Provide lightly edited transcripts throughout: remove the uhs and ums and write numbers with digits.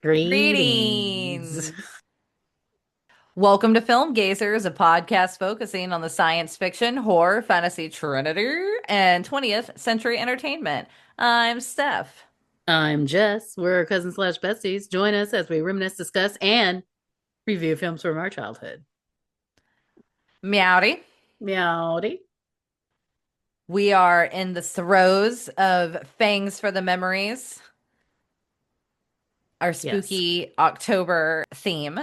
Greetings. Greetings. Welcome to Film Gazers, a podcast focusing on the science fiction, horror, fantasy trinity, and 20th century entertainment. I'm Steph. I'm Jess. We're cousins slash besties. Join us as we reminisce, discuss, and review films from our childhood. Meowdy. Meowdy. We are in the throes of Fangs for the Memories, our Yes. spooky October theme.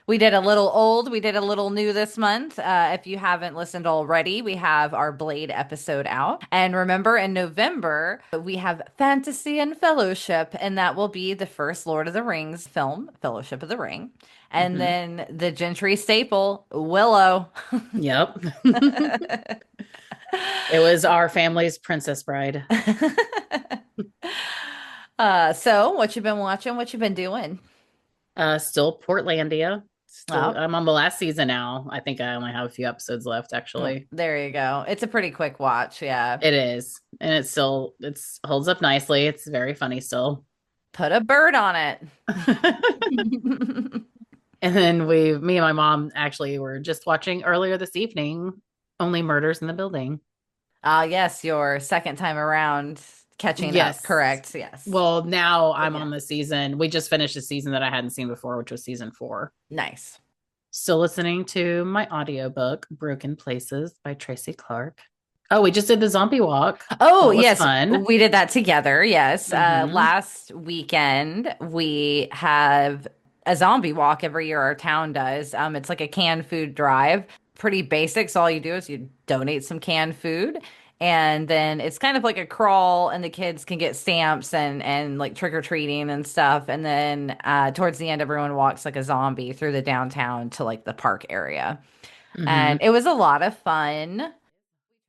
We did a little old, we did a little new this month. If you haven't listened already, we have our Blade episode out. And remember, in November, we have Fantasy and Fellowship, and that will be the first Lord of the Rings film, Fellowship of the Ring. And hmm then the Gentry staple, Willow. Yep. It was our family's Princess Bride. So what you been watching? What you been doing? Still Portlandia. Still, Oh, I'm on the last season now. I think I only have a few episodes left, actually. there you go. It's a pretty quick watch, yeah. It is, and it's holds up nicely. It's very funny still. Put a bird on it. And then me and my mom actually were just watching earlier this evening, Only Murders in the Building. Yes, your second time around catching up, Yes. correct? Yes. Well, now I'm Yeah. on the season. We just finished a season that I hadn't seen before, which was season 4. Nice. Still listening to my audiobook, Broken Places by Tracy Clark. Oh, we just did the zombie walk. Oh, That was yes, fun. we did that together. Yes. hmm Last weekend, we have a zombie walk every year our town does. It's like a canned food drive. Pretty basic. So all you do is you donate some canned food. And then it's kind of like a crawl, and the kids can get stamps and like trick or treating and stuff. And then towards the end, everyone walks like a zombie through the downtown to like the park area. And hmm it was a lot of fun.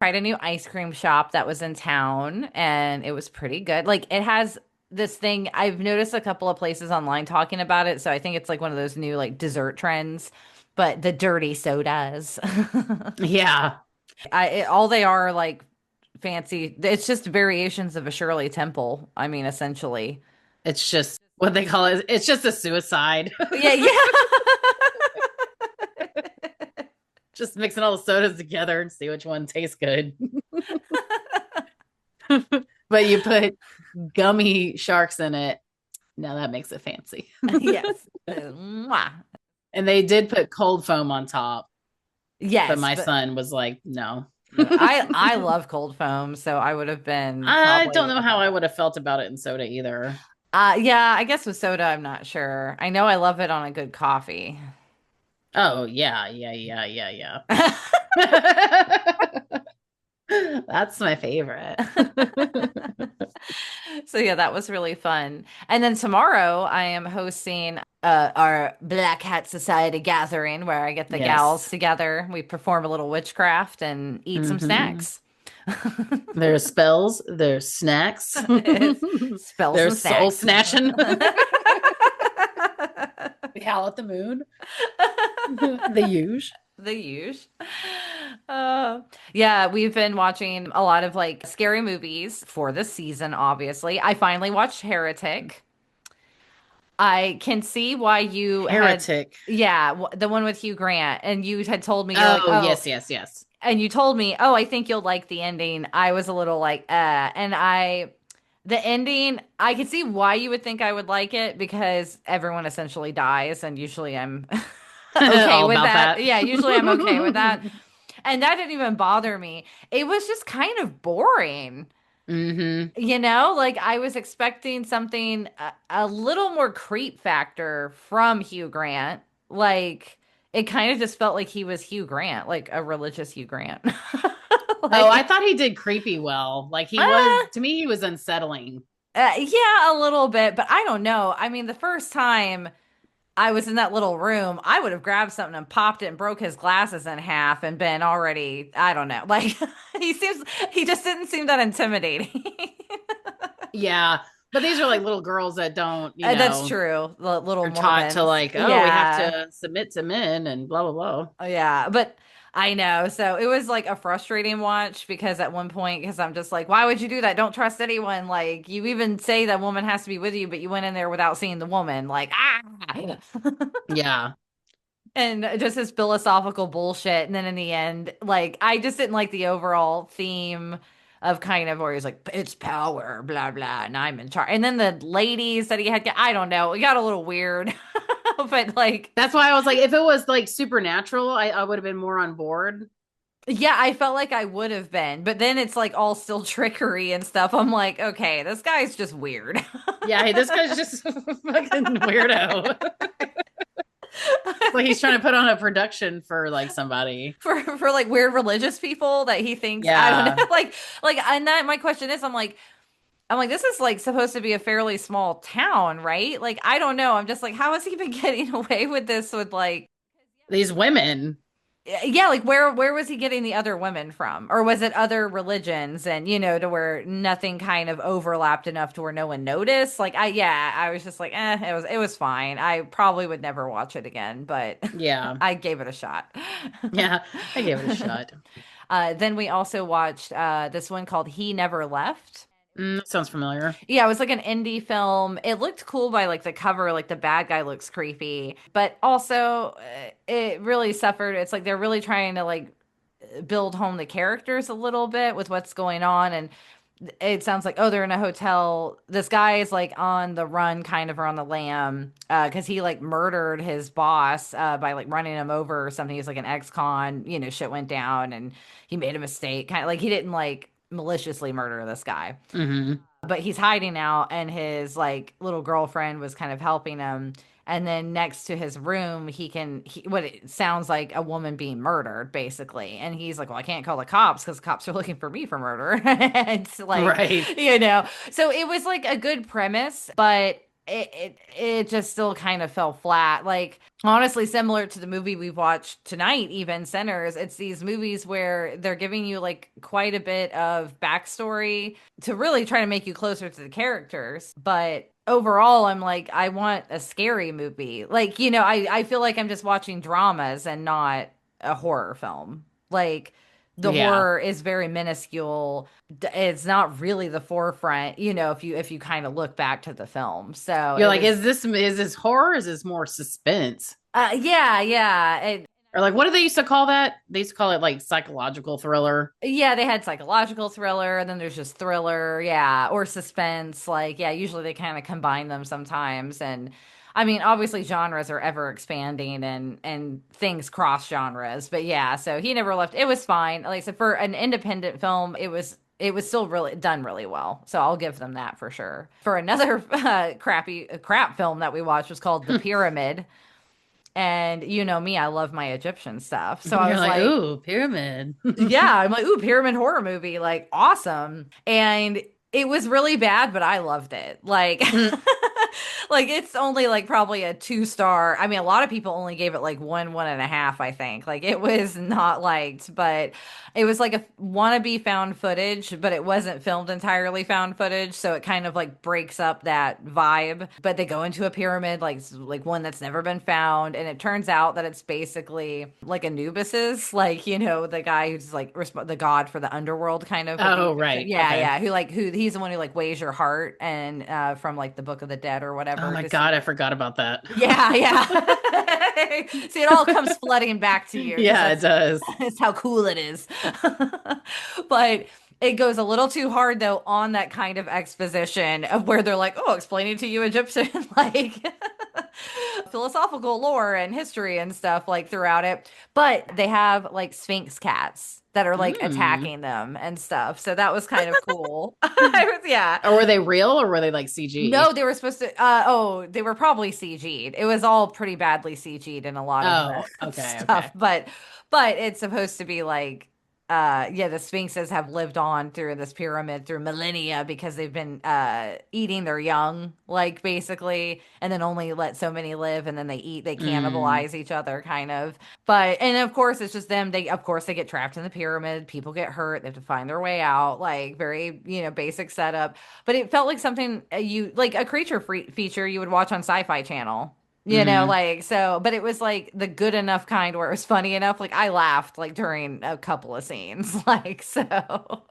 Tried a new ice cream shop that was in town, and it was pretty good. Like it has this thing, I've noticed a couple of places online talking about it, so I think it's like one of those new like dessert trends, but the dirty sodas. Yeah. All they are like fancy. It's just variations of a Shirley Temple. I mean, essentially. It's just what they call it. It's just a suicide. Yeah, yeah. Just mixing all the sodas together and see which one tastes good. But you put gummy sharks in it. Now that makes it fancy. Yes. Mwah. And they did put cold foam on top, but Yes, my but son was like, no. I love cold foam, so I would have been I probably don't know with how I that. would have felt about it in soda either. Yeah, I guess with soda, I'm not sure. I know I love it on a good coffee. Oh, yeah, yeah, yeah, yeah, yeah. That's my favorite. So yeah, that was really fun. And then tomorrow I am hosting our Black Hat Society gathering where I get the gals Yes. together. We perform a little witchcraft and eat some hmm snacks. There's spells, there's snacks, It's spells and there's soul snacks. snatching. We howl at the moon. The huge. The huge. Uh, yeah, we've been watching a lot of like scary movies for this season, obviously. I finally watched Heretic. I can see why you had, Heretic. yeah, the one with Hugh Grant, and you had told me, you're like, Oh, oh, yes, yes, yes. and you told me, oh, I think you'll like the ending. I was a little like, the ending, I could see why you would think I would like it because everyone essentially dies, and usually I'm okay All with about that. that. Yeah, usually I'm okay with that. And that didn't even bother me. It was just kind of boring. hmm Like I was expecting something a little more creep factor from Hugh Grant. Like it kind of just felt like he was Hugh Grant, like a religious Hugh Grant. Oh, I Like, thought he did creepy well. Like he was, uh, to me, he was unsettling. yeah, a little bit, but I don't know. I mean, the first time I was in that little room, I would have grabbed something and popped it and broke his glasses in half and been already, I don't know. Like he just didn't seem that intimidating. Yeah. But these are like little girls that don't, That's true. The little are taught to Mormons. like, oh, we have Yeah. to submit to men and blah, blah, blah. Yeah. But I know. So it was like a frustrating watch because at one point, because I'm just like, why would you do that? Don't trust anyone. Like, you even say that woman has to be with you, but you went in there without seeing the woman. Like, ah. Yeah. And just this philosophical bullshit. And then in the end, like, I just didn't like the overall theme of kind of where he's like, it's power, blah, blah, and I'm in charge. And then the ladies that he had, I don't know, it got a little weird. But like, That's why I was like, if it was like supernatural, I would have been more on board. yeah, I felt like I would have been. But then it's like all still trickery and stuff. I'm like, okay, this guy's just weird. Yeah, hey, this guy's just a fucking weirdo. It's like he's trying to put on a production for like somebody. For like weird religious people that he thinks I don't know Yeah. like and that my question is I'm like this is like supposed to be a fairly small town, right? Like I don't know. I'm just like how has he been getting away with this with like These women. yeah, like where was he getting the other women from? Or was it other religions and to where nothing kind of overlapped enough to where no one noticed? Like I was just like, it was fine. I probably would never watch it again, but Yeah. I gave it a shot. Yeah. I gave it a shot. Then we also watched this one called He Never Left. That sounds familiar. Yeah, it was like an indie film. It looked cool by like the cover, like the bad guy looks creepy, but also it really suffered. It's like they're really trying to like build home the characters a little bit with what's going on. And it sounds like, oh, they're in a hotel. This guy is like on the run, kind of, or on the lam, because he like murdered his boss by like running him over or something. He's like an ex-con, shit went down and he made a mistake. Kind of like he didn't like maliciously murder this guy, Hmm. but he's hiding out and his like little girlfriend was kind of helping him. And then next to his room what it sounds like a woman being murdered basically, and he's like, well, I can't call the cops because the cops are looking for me for murder. It's like, Right. so it was like a good premise, but it just still kind of fell flat. Like honestly, similar to the movie we've watched tonight, even Sinners, it's these movies where they're giving you like quite a bit of backstory to really try to make you closer to the characters. But overall, I'm like, I want a scary movie. Like, I feel like I'm just watching dramas and not a horror film. Like the Yeah. horror is very minuscule. It's not really the forefront, if you kind of look back to the film. So You're it like, was is this horror? Or is this more suspense? yeah, yeah. Or like, what do they used to call that? They used to call it like psychological thriller. Yeah, they had psychological thriller, and then there's just thriller, yeah, or suspense. Like, yeah, usually they kind of combine them sometimes. And I mean, obviously genres are ever expanding and things cross genres. But yeah, so He Never Left. It was fine. Like I said, for an independent film, it was still really done really well. So I'll give them that for sure. For another crap film that we watched was called The Pyramid. And you know me, I love my Egyptian stuff. So I You're was like, like, ooh, pyramid. yeah, I'm like, ooh, pyramid horror movie, like awesome. And it was really bad, but I loved it. Like, like it's only like probably a 2 star. I mean, a lot of people only gave it like 1.5, I think. Like it was not liked, but it was like a wannabe found footage, but it wasn't filmed entirely found footage. So it kind of like breaks up that vibe. But they go into a pyramid, like one that's never been found. And it turns out that it's basically like Anubis's, like, the guy who's like the god for the underworld kind of with the Oh, Egyptian. right. Yeah, Okay. yeah. Who he's the one who like weighs your heart and from like the Book of the Dead or Oh whatever my to see God, I like forgot about that. yeah, yeah. See, it all comes flooding back to you because Yeah, it that's does. that's how cool it is. But it goes a little too hard though on that kind of exposition of where they're like, oh, explaining to you Egyptian like philosophical lore and history and stuff like throughout it. But they have like Sphinx cats that are like Mm. attacking them and stuff. So that was kind of cool. Yeah. Or were they real or were they like CG? No, they were supposed to. They were probably CG'd. It was all pretty badly CG'd in a lot of the Oh, okay, stuff, okay. but it's supposed to be like, yeah, the Sphinxes have lived on through this pyramid through millennia because they've been eating their young, like basically, and then only let so many live, and then they Mm. cannibalize each other, kind of. But and of course, it's just them. Of course they get trapped in the pyramid. People get hurt. They have to find their way out. Like very, basic setup, but it felt like something you like a creature feature you would watch on Sci-Fi Channel. Hmm. like so, but it was like the good enough kind where it was funny enough. Like I laughed like during a couple of scenes, like so.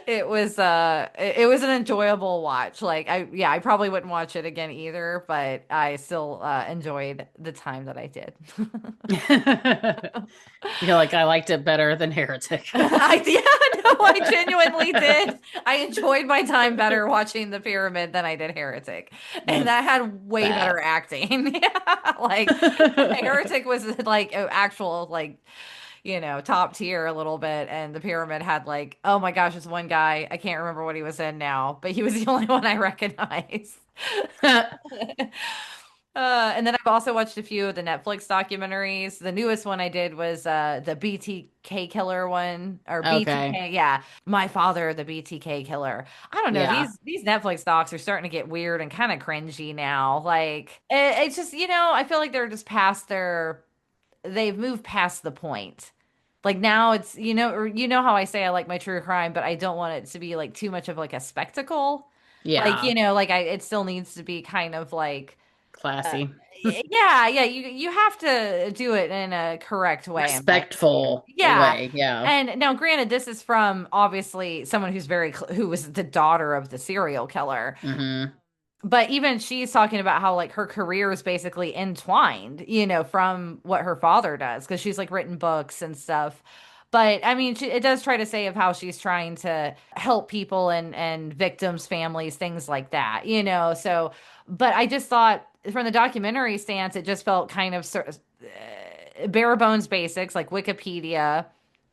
It was an enjoyable watch. Like I probably wouldn't watch it again either, but I still enjoyed the time that I did. You're like, I liked it better than Heretic. Yeah, no, I genuinely did. I enjoyed my time better watching The Pyramid than I did Heretic. And Well, that had way that. better acting. Yeah, like Heretic was like actual like top tier a little bit. And The Pyramid had like, oh my gosh, this one guy, I can't remember what he was in now, but he was the only one I recognized. And then I've also watched a few of the Netflix documentaries. The newest one I did was the BTK killer one or Okay. BTK. Yeah, My Father, the BTK killer. I don't know. Yeah. These Netflix docs are starting to get weird and kind of cringy now. Like it's just, I feel like they're just past they've moved past the point. Like now it's, or how I say I like my true crime, but I don't want it to be like too much of like a spectacle. Like, Yeah. like it still needs to be kind of like uh, Classy. yeah, you have to do it in a correct way, in my opinion. Respectful Yeah. way. Yeah. And now, granted, this is from obviously someone who was the daughter of the serial killer. Hmm. But even she's talking about how like her career is basically entwined, from what her father does, because she's like written books and stuff. But I mean, it does try to say of how she's trying to help people and victims, families, things like that, So, but I just thought from the documentary stance, it just felt kind of sort of bare bones basics like Wikipedia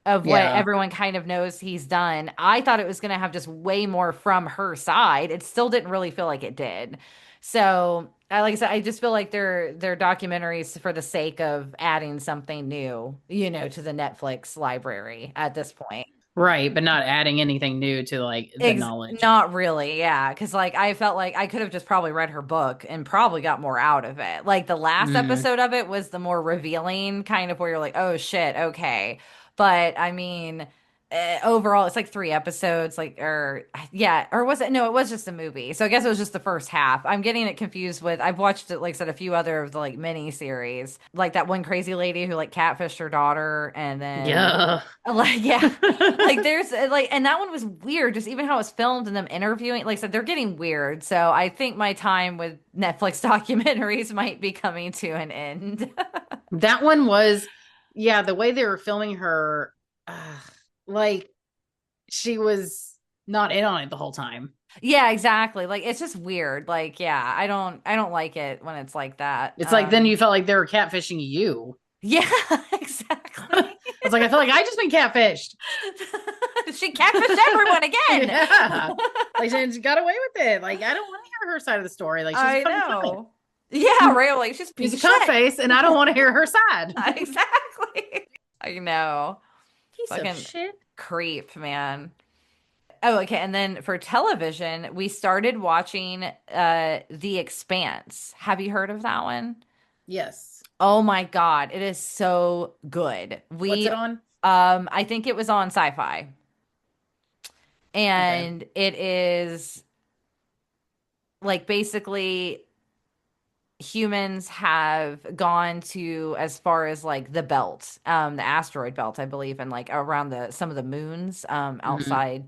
of what Yeah. everyone kind of knows he's done. I thought it was going to have just way more from her side. It still didn't really feel like it did. So, like I said, I just feel like they're documentaries for the sake of adding something new, to the Netflix library at this point. Right. But not adding anything new to like the Ex knowledge. Not really, yeah. Because like I felt like I could have just probably read her book and probably got more out of it. Like the last Mm. episode of it was the more revealing kind of where you're like, oh shit, okay. But I mean, overall, it's like 3 episodes, like or yeah, or was it? No, it was just a movie. So I guess it was just the first half. I'm getting it confused with. I've watched it, like I said, a few other of the like mini series, like that one crazy lady who like catfished her daughter, and then Yeah. like yeah. Like there's like and that one was weird, just even how it's filmed and them interviewing. Like I said, they're getting weird. So I think my time with Netflix documentaries might be coming to an end. That one was, yeah, the way they were filming her, uh, like she was not in on it the whole time. Yeah, exactly. Like it's just weird. Like yeah, I don't like it when it's like that. It's like then you felt like they were catfishing you. Yeah, I exactly. was like, I feel like I just been catfished. She catfished everyone again. Yeah. Like she got away with it. Like I don't want to hear her side of the story. Like she's a I fucking cunt. know. Yeah, right. Like she's a piece She's a of cunt shit. face, and I don't want to hear her side. Exactly. I know. Piece of Fucking shit. creep, man. Oh, okay. And then for television, we started watching The Expanse. Have you heard of that one? Yes. Oh my God, it is so good. What's it on? I think it was on Sci-Fi. Okay. And it is like basically humans have gone to as far as like the belt, the asteroid belt, I believe, and like around the some of the moons Hmm. outside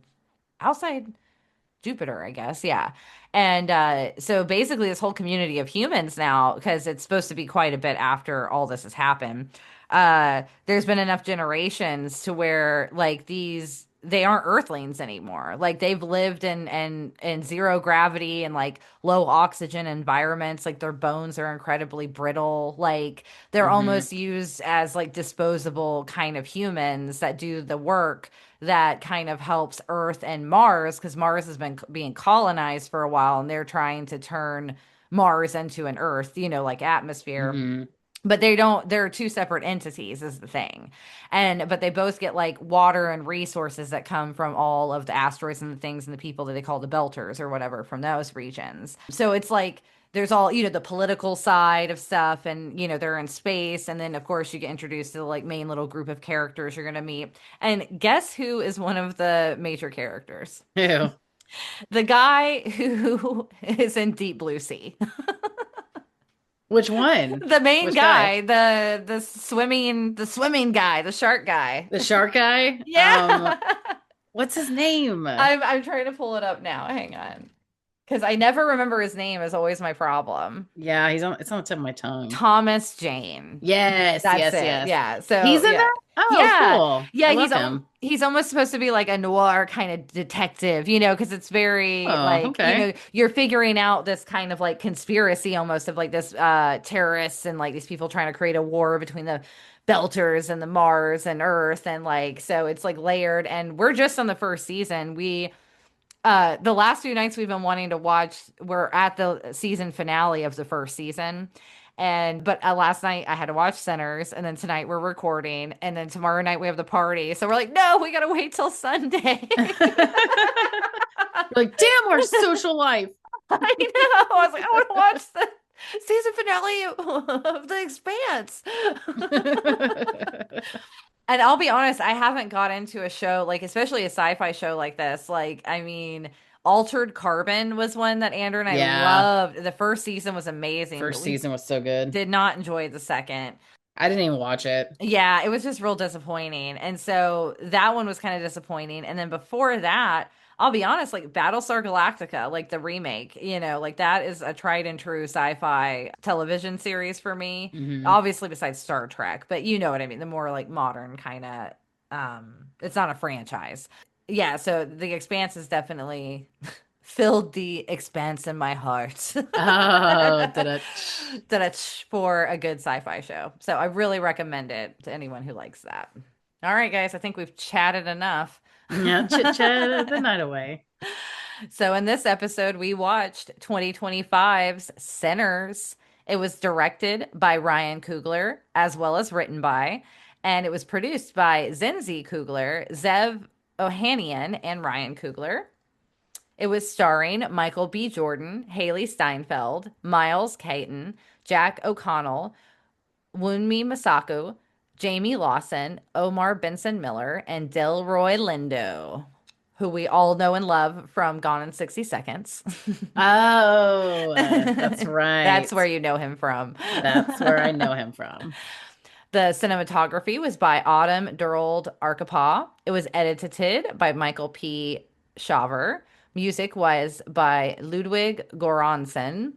Jupiter, I guess. Yeah. And so basically, this whole community of humans now, because it's supposed to be quite a bit after all this has happened, there's been enough generations to where like they aren't Earthlings anymore. Like they've lived in zero gravity and like low oxygen environments. Like their bones are incredibly brittle. Like they're Hmm. almost used as like disposable kind of humans that do the work that kind of helps Earth and Mars because Mars has been being colonized for a while and they're trying to turn Mars into an Earth, like atmosphere. Hmm. But they're two separate entities is the thing. But they both get like water and resources that come from all of the asteroids and the things and the people that they call the belters or whatever from those regions. So it's like there's all, the political side of stuff and, they're in space. And then of course you get introduced to the like main little group of characters you're gonna meet. And guess who is one of the major characters? Ew. The guy who is in Deep Blue Sea. Which one? The main Which guy? guy, the swimming guy, the shark guy. The shark guy? Yeah. What's his name? I'm trying to pull it up now. Hang on. Because I never remember his name is always my problem. Yeah, it's on the tip of my tongue. Thomas Jane. Yes, That's yes, it. yes. Yeah. He's So in yeah. there? Oh, Yeah. cool. Yeah, I love him. he's almost supposed to be like a noir kind of detective, because it's very Oh, like, okay. you're figuring out this kind of like conspiracy almost of like this terrorists and like these people trying to create a war between the Belters and the Mars and Earth, and like so it's like layered, and we're just on the first season. We the last few nights we've been wanting to watch, we're at the season finale of the first season. And but last night I had to watch Sinners, and then tonight we're recording, and then tomorrow night we have the party. So we're like, no, we gotta wait till Sunday. You're like, damn our social life. I know. I was like, I want to watch the season finale of The Expanse. And I'll be honest, I haven't got into a show like, especially a sci-fi show like this. Like, I mean, Altered Carbon was one that Andrew and I Yeah, loved. The first season was amazing, but first we season was so good. did not enjoy the second. I didn't even watch it. Yeah, it was just real disappointing. And so that one was kind of disappointing. And then before that, I'll be honest, like Battlestar Galactica, like the remake, like that is a tried and true sci-fi television series for me. Hmm. Obviously besides Star Trek, but you know what I mean, the more like modern kind of it's not a franchise. Yeah, so The Expanse is definitely filled the expanse in my heart. Oh, did it? For a good sci-fi show. So I really recommend it to anyone who likes that. All right, guys, I think we've chatted enough. Yeah, chit chat the night away. So in this episode, we watched 2025's Sinners. It was directed by Ryan Coogler, as well as written by, and it was produced by Zinzi Coogler, Zev Ohanian, and Ryan Coogler. It was starring Michael B. Jordan, Haley Steinfeld, Miles Caton, Jack O'Connell, Wunmi Masaku, Jamie Lawson, Omar Benson Miller, and Delroy Lindo, who we all know and love from Gone in 60 Seconds. Oh, that's That's right. where you know him from. That's where I know him from. The cinematography was by Autumn Durold Arkapaw. It was edited by Michael P. Shaver. Music was by Ludwig Göransson.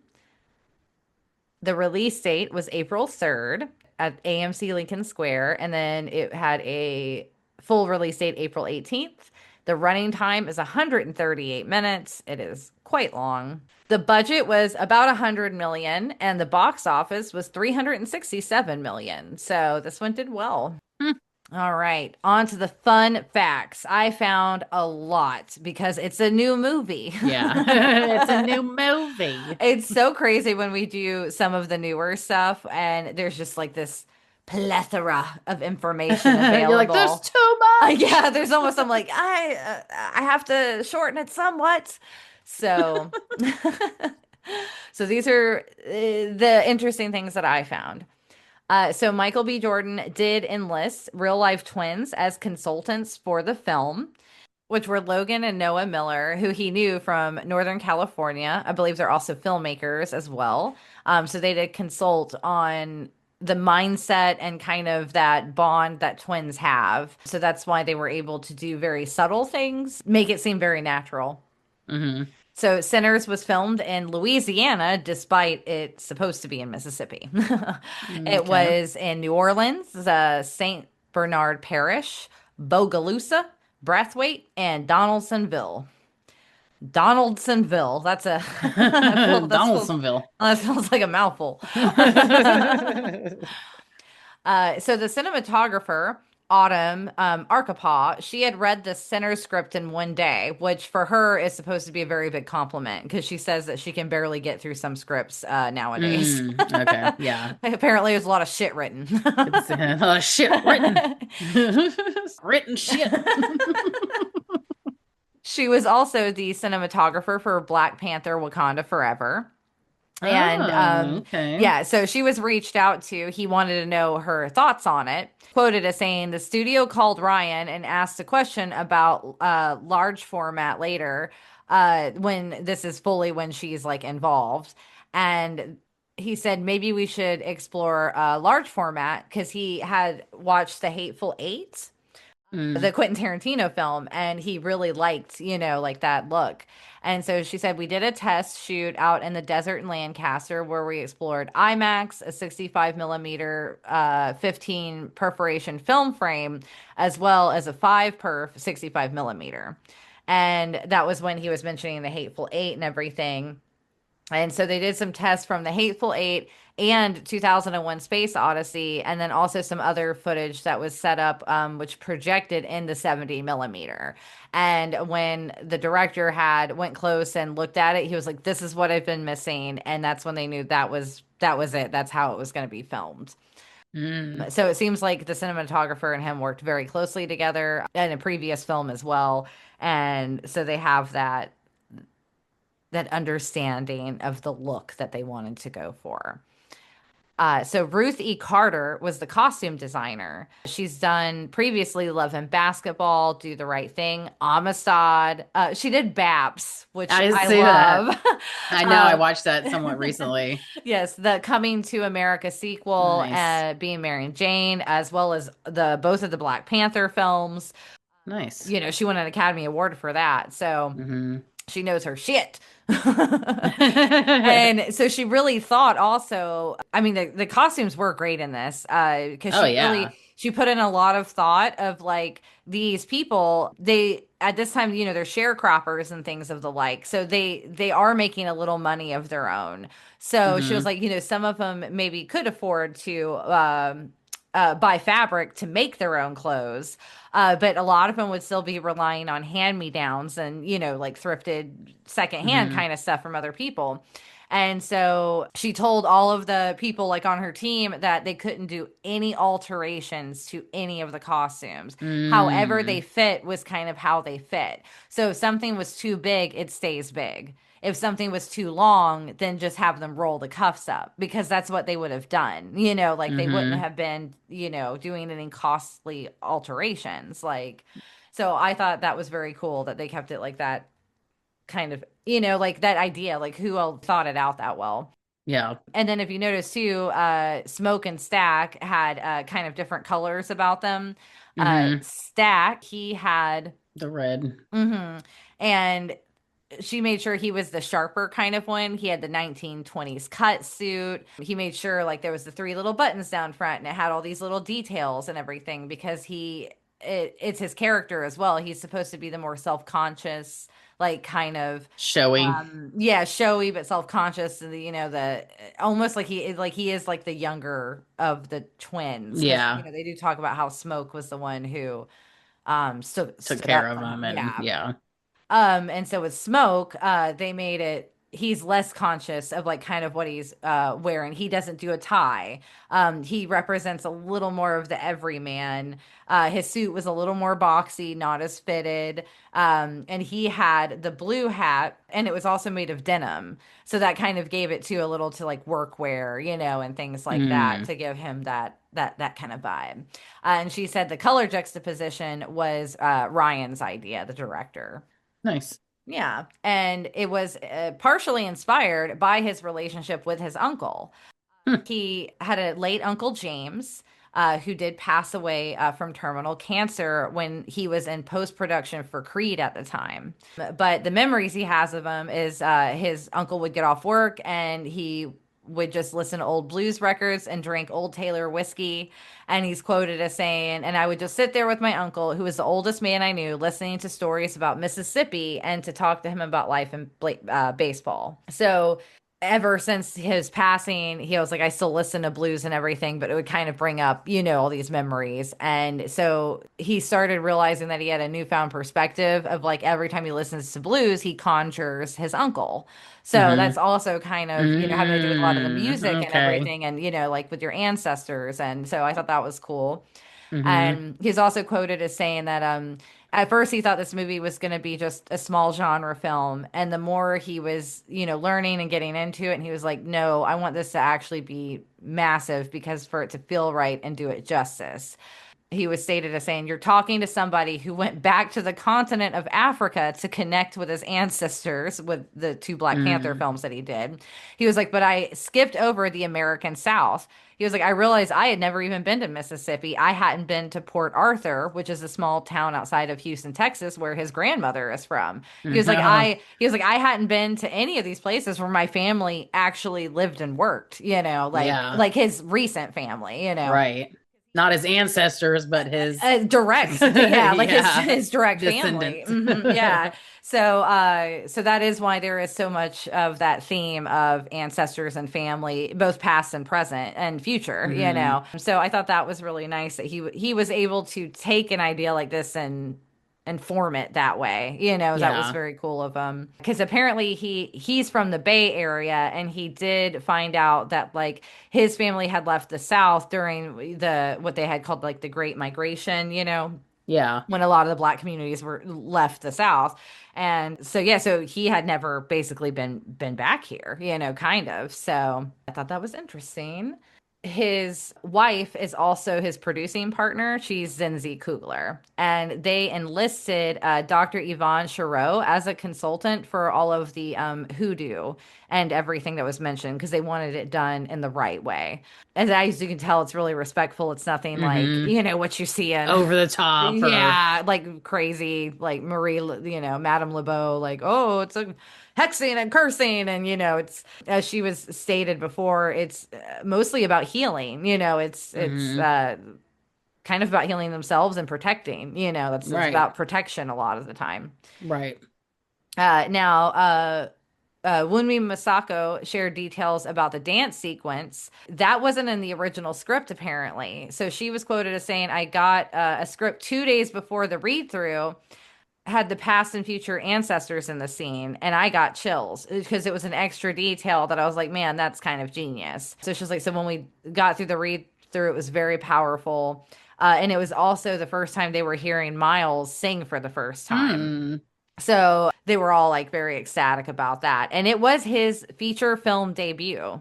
The release date was April 3rd at AMC Lincoln Square, and then it had a full release date April 18th. The running time is 138 minutes. It is quite long. The budget was about 100 million and the box office was 367 million. So this one did well. Hmm. All right, on to the fun facts. I found a lot because it's a new movie. Yeah, it's a new movie. It's so crazy when we do some of the newer stuff, and there's just like this plethora of information You're like, there's available. too much. Yeah, there's almost I'm like I have to shorten it somewhat. So so these are the interesting things that I found. So Michael B. Jordan did enlist real life twins as consultants for the film, which were Logan and Noah Miller, who he knew from Northern California. I believe they're also filmmakers as well. So they did consult on the mindset and kind of that bond that twins have. So that's why they were able to do very subtle things, make it seem very natural. Hmm. So Sinners was filmed in Louisiana, despite it supposed to be in Mississippi. It Okay. was in New Orleans, St. Bernard Parish, Bogalusa, Brathwaite, and Donaldsonville. Donaldsonville. That's a Donaldsonville. that feels like a mouthful. So the cinematographer, Autumn Arkapaw, she had read the center script in one day, which for her is supposed to be a very big compliment because she says that she can barely get through some scripts nowadays. Okay, yeah. Apparently, there's a lot of shit written. It's shit written. Written shit. She was also the cinematographer for Black Panther Wakanda Forever. And Oh, okay. yeah, so she was reached out to. He wanted to know her thoughts on it. Quoted as saying, the studio called Ryan and asked a question about large format later, when this is fully when she's like involved. And he said maybe we should explore a large format because he had watched The Hateful Eight, the Mm. Quentin Tarantino film, and he really liked, like that look. And so she said we did a test shoot out in the desert in Lancaster where we explored IMAX, a 65 millimeter 15 perforation film frame, as well as a 5 perf 65 millimeter. And that was when he was mentioning the Hateful Eight and everything. And so they did some tests from The Hateful Eight and 2001 Space Odyssey, and then also some other footage that was set up, which projected in the 70 millimeter. And when the director had went close and looked at it, he was like, "This is what I've been missing," and that's when they knew that was it. That's how it was going to be filmed. Mm. So it seems like the cinematographer and him worked very closely together in a previous film as well, and so they have that understanding of the look that they wanted to go for. So Ruth E. Carter was the costume designer. She's done previously Love and Basketball, Do the Right Thing, Amistad. She did Baps, which I didn't I see that. love. I know I um, watched that somewhat recently. yes, the Coming to America sequel, Nice. Being Mary and Jane, as well as the both of the Black Panther films. Nice. She won an Academy Award for that. So Hmm. she knows her shit. And so she really thought also, I mean, the costumes were great in this, because Oh yeah. she put in a lot of thought of like these people, they at this time, they're sharecroppers and things of the like. So they are making a little money of their own. So she was Hmm. like, some of them maybe could afford to buy fabric to make their own clothes. But a lot of them would still be relying on hand-me-downs and, like thrifted secondhand Hmm. kind of stuff from other people. And so she told all of the people like on her team that they couldn't do any alterations to any of the costumes. However they Mm. fit was kind of how they fit. So if something was too big, it stays big. If something was too long, then just have them roll the cuffs up because that's what they would have done. Like they wouldn't Hmm. have been, doing any costly alterations. Like, so I thought that was very cool that they kept it like that kind of, like that idea, like who all thought it out that well. Yeah. And then if you notice too, Smoke and Stack had kind of different colors about them. Hmm. Stack, he had, The red. mhm. And she made sure he was the sharper kind of one. He had the 1920s cut suit. He made sure like there was the three little buttons down front and it had all these little details and everything because it's his character as well. He's supposed to be the more self-conscious, like kind of Showy. yeah, showy but self-conscious and the almost like he is like the younger of the twins because Yeah. they do talk about how Smoke was the one who Took stood care up of for him. him and Yeah. yeah. And so with Smoke, they made it he's less conscious of like kind of what he's wearing. He doesn't do a tie. He represents a little more of the everyman. His suit was a little more boxy, not as fitted. And he had the blue hat, and it was also made of denim. So that kind of gave it to a little to like workwear, and things like that Mm. to give him that kind of vibe. And she said the color juxtaposition was Ryan's idea, the director. Nice. Yeah. And it was partially inspired by his relationship with his uncle. Hmm. He had a late Uncle James, who did pass away from terminal cancer when he was in post production for Creed at the time. But the memories he has of him is his uncle would get off work and he would just listen to old blues records and drink Old Taylor whiskey. And he's quoted as saying, and I would just sit there with my uncle, who was the oldest man I knew, listening to stories about Mississippi and to talk to him about life in baseball. So ever since his passing, he was like, I still listen to blues and everything, but it would kind of bring up, all these memories. And so he started realizing that he had a newfound perspective of like every time he listens to blues, he conjures his uncle. So Hmm. that's also kind of, having to do with a lot of the Mm. music and Okay. everything and, like with your ancestors. And so I thought that was cool. Hmm. And he's also quoted as saying that at first he thought this movie was going to be just a small genre film, and the more he was, learning and getting into it, and he was like, "No, I want this to actually be massive because for it to feel right and do it justice." he was stated as saying, "You're talking to somebody who went back to the continent of Africa to connect with his ancestors with the two Black Panther Mm. films that he did." He was like, "But I skipped over the American South." He was like, "I realized I had never even been to Mississippi. I hadn't been to Port Arthur, which is a small town outside of Houston, Texas, where his grandmother is from." No. He was like, "I hadn't been to any of these places where my family actually lived and worked, Yeah. like his recent family." Right. Not his ancestors, but his Yeah, like his yeah, his direct family. descendants. Yeah. So that is why there is so much of that theme of ancestors and family, both past and present and future. Hmm. So I thought that was really nice that he was able to take an idea like this and form it that way. That was Yeah. very cool of him because apparently he's from the Bay Area, and he did find out that like his family had left the South during the what they had called like the Great Migration, Yeah. when a lot of the Black communities were left the South. And so yeah, so he had never basically been back here, kind of. So I thought that was interesting. His wife is also his producing partner. She's Zinzi Kugler. And they enlisted Dr. Yvonne Chirot as a consultant for all of the hoodoo and everything that was mentioned because they wanted it done in the right way. As you can tell, it's really respectful. It's nothing like, Hmm. what you see in, Over the top or yeah, like crazy, like Madame LeBeau, like, oh, it's a hexing and cursing. And, it's, as she was stated before, it's mostly about healing. It's hmm. kind of about healing themselves and protecting. That's Right. about protection a lot of the time. Right. Wunmi Masako shared details about the dance sequence. That wasn't in the original script, apparently. So she was quoted as saying, "I got a script 2 days before the read through, had the past and future ancestors in the scene, and I got chills because it was an extra detail that I was like, man, that's kind of genius." So she's like, so when we got through the read through, it was very powerful. And it was also the first time they were hearing Miles sing for the first time. Hmm. So they were all like very ecstatic about that. And it was his feature film debut.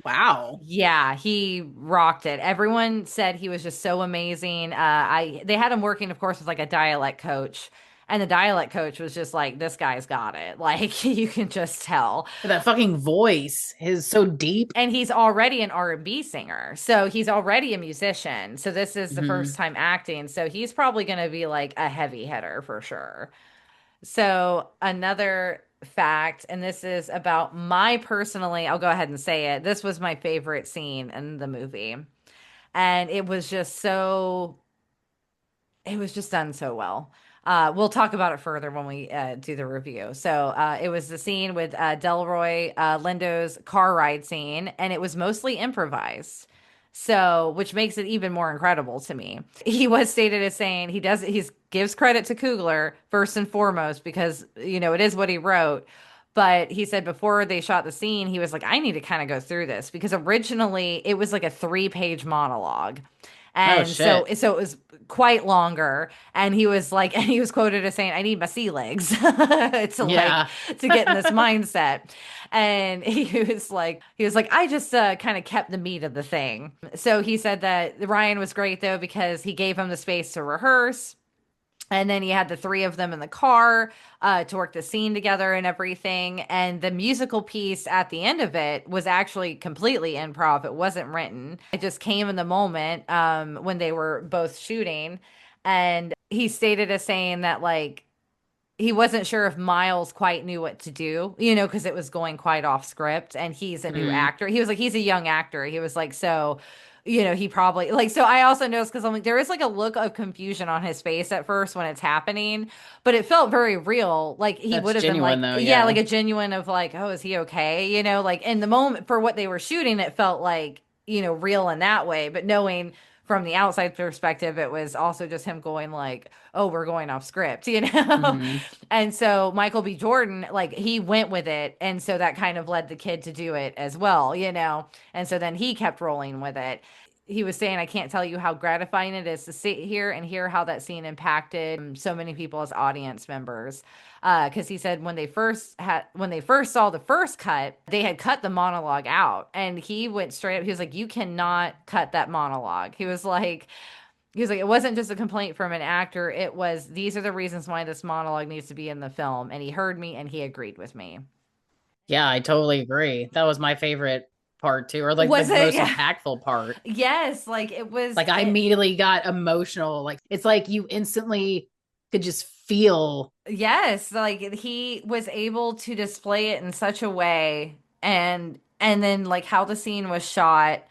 Wow. Yeah, he rocked it. Everyone said he was just so amazing. They had him working, of course, with like a dialect coach, and the dialect coach was just like, "This guy's got it." Like you can just tell. That fucking voice is so deep. And he's already an R&B singer, so he's already a musician. So this is the first Hmm. time acting, so he's probably going to be like a heavy hitter for sure. So another fact, and this is about my personally, I'll go ahead and say it. This was my favorite scene in the movie. And it was just done so well. We'll talk about it further when we do the review. So it was the scene with Delroy Lindo's car ride scene, and it was mostly improvised. So, which makes it even more incredible to me. He was stated as saying he gives credit to Coogler first and foremost because it is what he wrote. But he said before they shot the scene, he was like, I need to kind of go through this because originally it was like a 3-page monologue. Oh And so, shit. so it was quite longer. And he was like, and he was quoted as saying, "I need my sea legs to like Yeah. to get in this mindset." And he was like, I just kind of kept the meat of the thing. So he said that Ryan was great though because he gave him the space to rehearse. And then he had the three of them in the car to work the scene together and everything. And the musical piece at the end of it was actually completely improv. It wasn't written. It just came in the moment when they were both shooting. And he stated as saying that like he wasn't sure if Miles quite knew what to do, because it was going quite off script and he's a new Mm. actor. He was like, he's a young actor. He was like, so, he probably like, so I also noticed because I'm like, there is like a look of confusion on his face at first when it's happening, but it felt very real. Like he That's would have been genuine like, though, yeah, like yeah. a genuine of like, oh, is he okay? Like in the moment for what they were shooting, it felt like, real in that way, but knowing from the outside perspective, it was also just him going like, "Oh, we're going off script." Hmm. And so Michael B. Jordan, like he went with it, and so that kind of led the kid to do it as well. And so then he kept rolling with it. He was saying, "I can't tell you how gratifying it is to sit here and hear how that scene impacted so many people as audience members." Because he said when they first saw the first cut, they had cut the monologue out, and he went straight up. He was like, "You cannot cut that monologue." He was like, He was like, it wasn't just a complaint from an actor. It was, these are the reasons why this monologue needs to be in the film. And he heard me and he agreed with me. Yeah, I totally agree. That was my favorite part too, or like the Was it? most Yeah. impactful part. Yes. Like it was, Like I immediately got emotional. Like it's like you instantly could just feel. yes. Like he was able to display it in such a way. And then like how the scene was shot,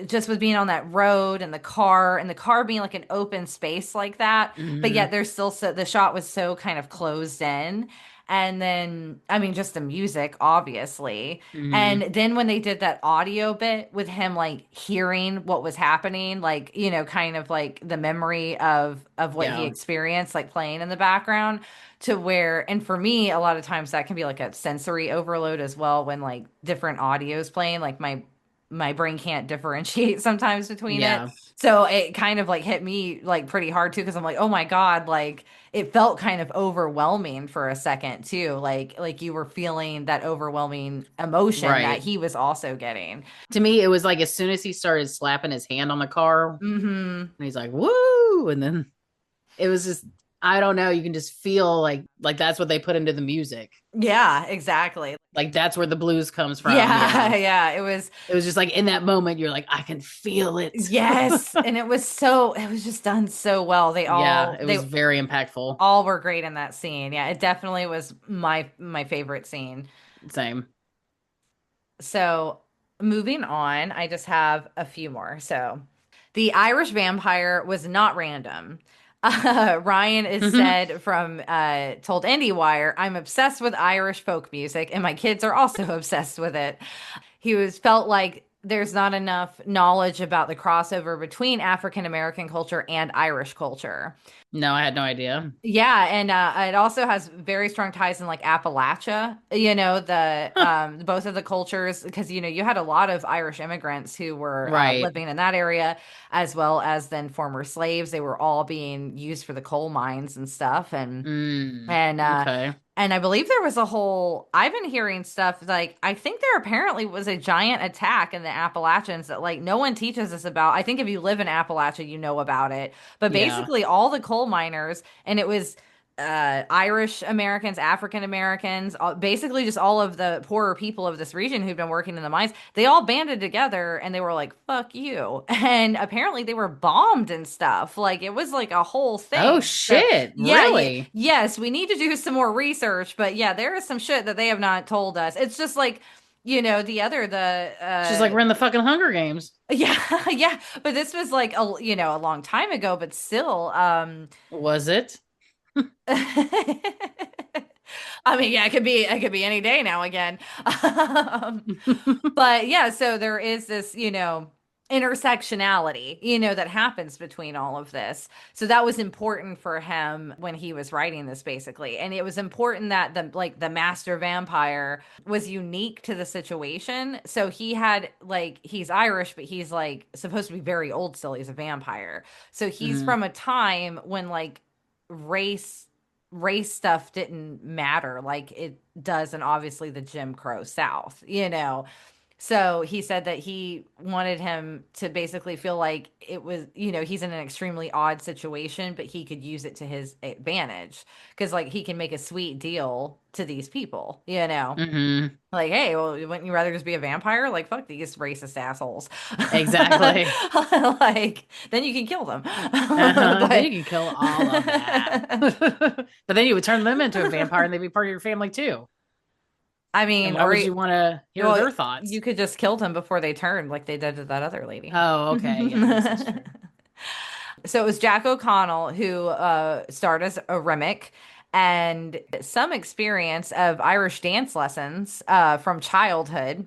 just with being on that road and the car being like an open space like that, but yet Mhm, there's still so the shot was so kind of closed in. And then I mean just the music obviously. And mhm. then when they did that audio bit with him like hearing what was happening, like, kind of like the memory of what he Yeah, experienced like playing in the background, to where, and for me a lot of times that can be like a sensory overload as well, when like different audios playing, like my brain can't differentiate sometimes between it. yeah, So it kind of like hit me like pretty hard too, because I'm like, oh my God, like it felt kind of overwhelming for a second too. Like you were feeling that overwhelming emotion that right. he was also getting. To me, it was like as soon as he started slapping his hand on the car, and Hmm. he's like, "Woo!" And then it was just, I don't know. You can just feel like that's what they put into the music. Yeah, exactly. Like that's where the blues comes from. Yeah, Yeah, yeah. it was just like in that moment, you're like, I can feel it. Yes, and it was just done so well. Yeah, it They was very impactful. all were great in that scene. Yeah, it definitely was my favorite scene. Same. So, moving on, I just have a few more. So, the Irish vampire was not random. Ryan is said from told IndieWire, "I'm obsessed with Irish folk music, and my kids are also obsessed with it." He was felt like there's not enough knowledge about the crossover between African American culture and Irish culture. No, I had no idea. Yeah, and it also has very strong ties in like Appalachia, the Huh. both of the cultures, because you had a lot of Irish immigrants who were Right. living in that area, as well as then former slaves. They were all being used for the coal mines and stuff, and Okay. and I believe there was a whole, I've been hearing stuff like, I think there apparently was a giant attack in the Appalachians that like no one teaches us about. I think if you live in Appalachia, you know about it. But Yeah. basically all the coal miners, and it was Irish Americans, African Americans, basically just all of the poorer people of this region who'd been working in the mines, they all banded together and they were like, fuck you. And apparently they were bombed and stuff. Like it was like a whole Oh thing. So shit. yeah, Really? yes, we need to do some more research, but yeah, there is some shit that they have not told us. It's just like, the It's just like we're in the fucking Hunger Games. yeah, yeah, but this was like a long time ago, but still Was it? I mean, yeah, it could be any day now again. Um, but yeah, so there is this, intersectionality, that happens between all of this. So that was important for him when he was writing this, basically. And it was important that the master vampire was unique to the situation. So he had like he's Irish, but he's like supposed to be very old still. He's a vampire. So he's Mhm. from a time when like race race stuff didn't matter like it does in obviously the Jim Crow South. So he said that he wanted him to basically feel like it was, he's in an extremely odd situation, but he could use it to his advantage because, like, he can make a sweet deal to these people. Mhm. Like, hey, well, wouldn't you rather just be a vampire? Like, fuck these racist assholes. Exactly. Like, then you can kill them. Then But you can kill all of that. But then you would turn them into a vampire and they'd be part of your family too. I And mean, why would you want to hear well, their you thoughts? could just kill them before they turned, like they did to that other lady. Oh, okay. Yeah, I guess that's true. So it was Jack O'Connell who starred as a Remick, and some experience of Irish dance lessons from childhood.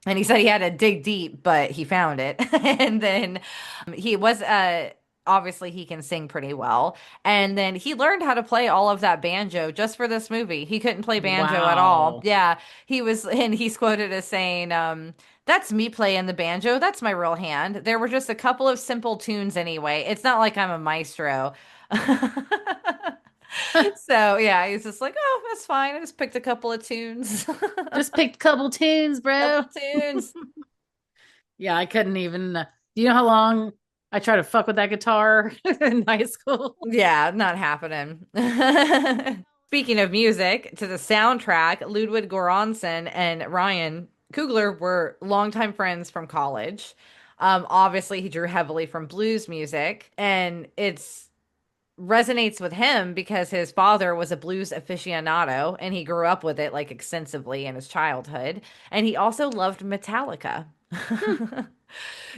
And he said he had to dig deep, but he found it. And then he was obviously he can sing pretty well. And then he learned how to play all of that banjo just for this movie. He couldn't play banjo at all. Wow. Yeah, and he's quoted as saying, "That's me playing the banjo. That's my real hand. There were just a couple of simple tunes anyway. It's not like I'm a maestro." So yeah, he's just like, "Oh, that's fine. I just picked a couple of tunes." Just picked a couple tunes, bro. Couple tunes. Yeah, I couldn't even. Do you know how long? I tried to fuck with that guitar in high school. Yeah, not happening. Speaking of music, to the soundtrack, Ludwig Göransson and Ryan Coogler were longtime friends from college. Obviously, he drew heavily from blues music, and it's resonates with him because his father was a blues aficionado and he grew up with it like extensively in his childhood. And he also loved Metallica. Hmm,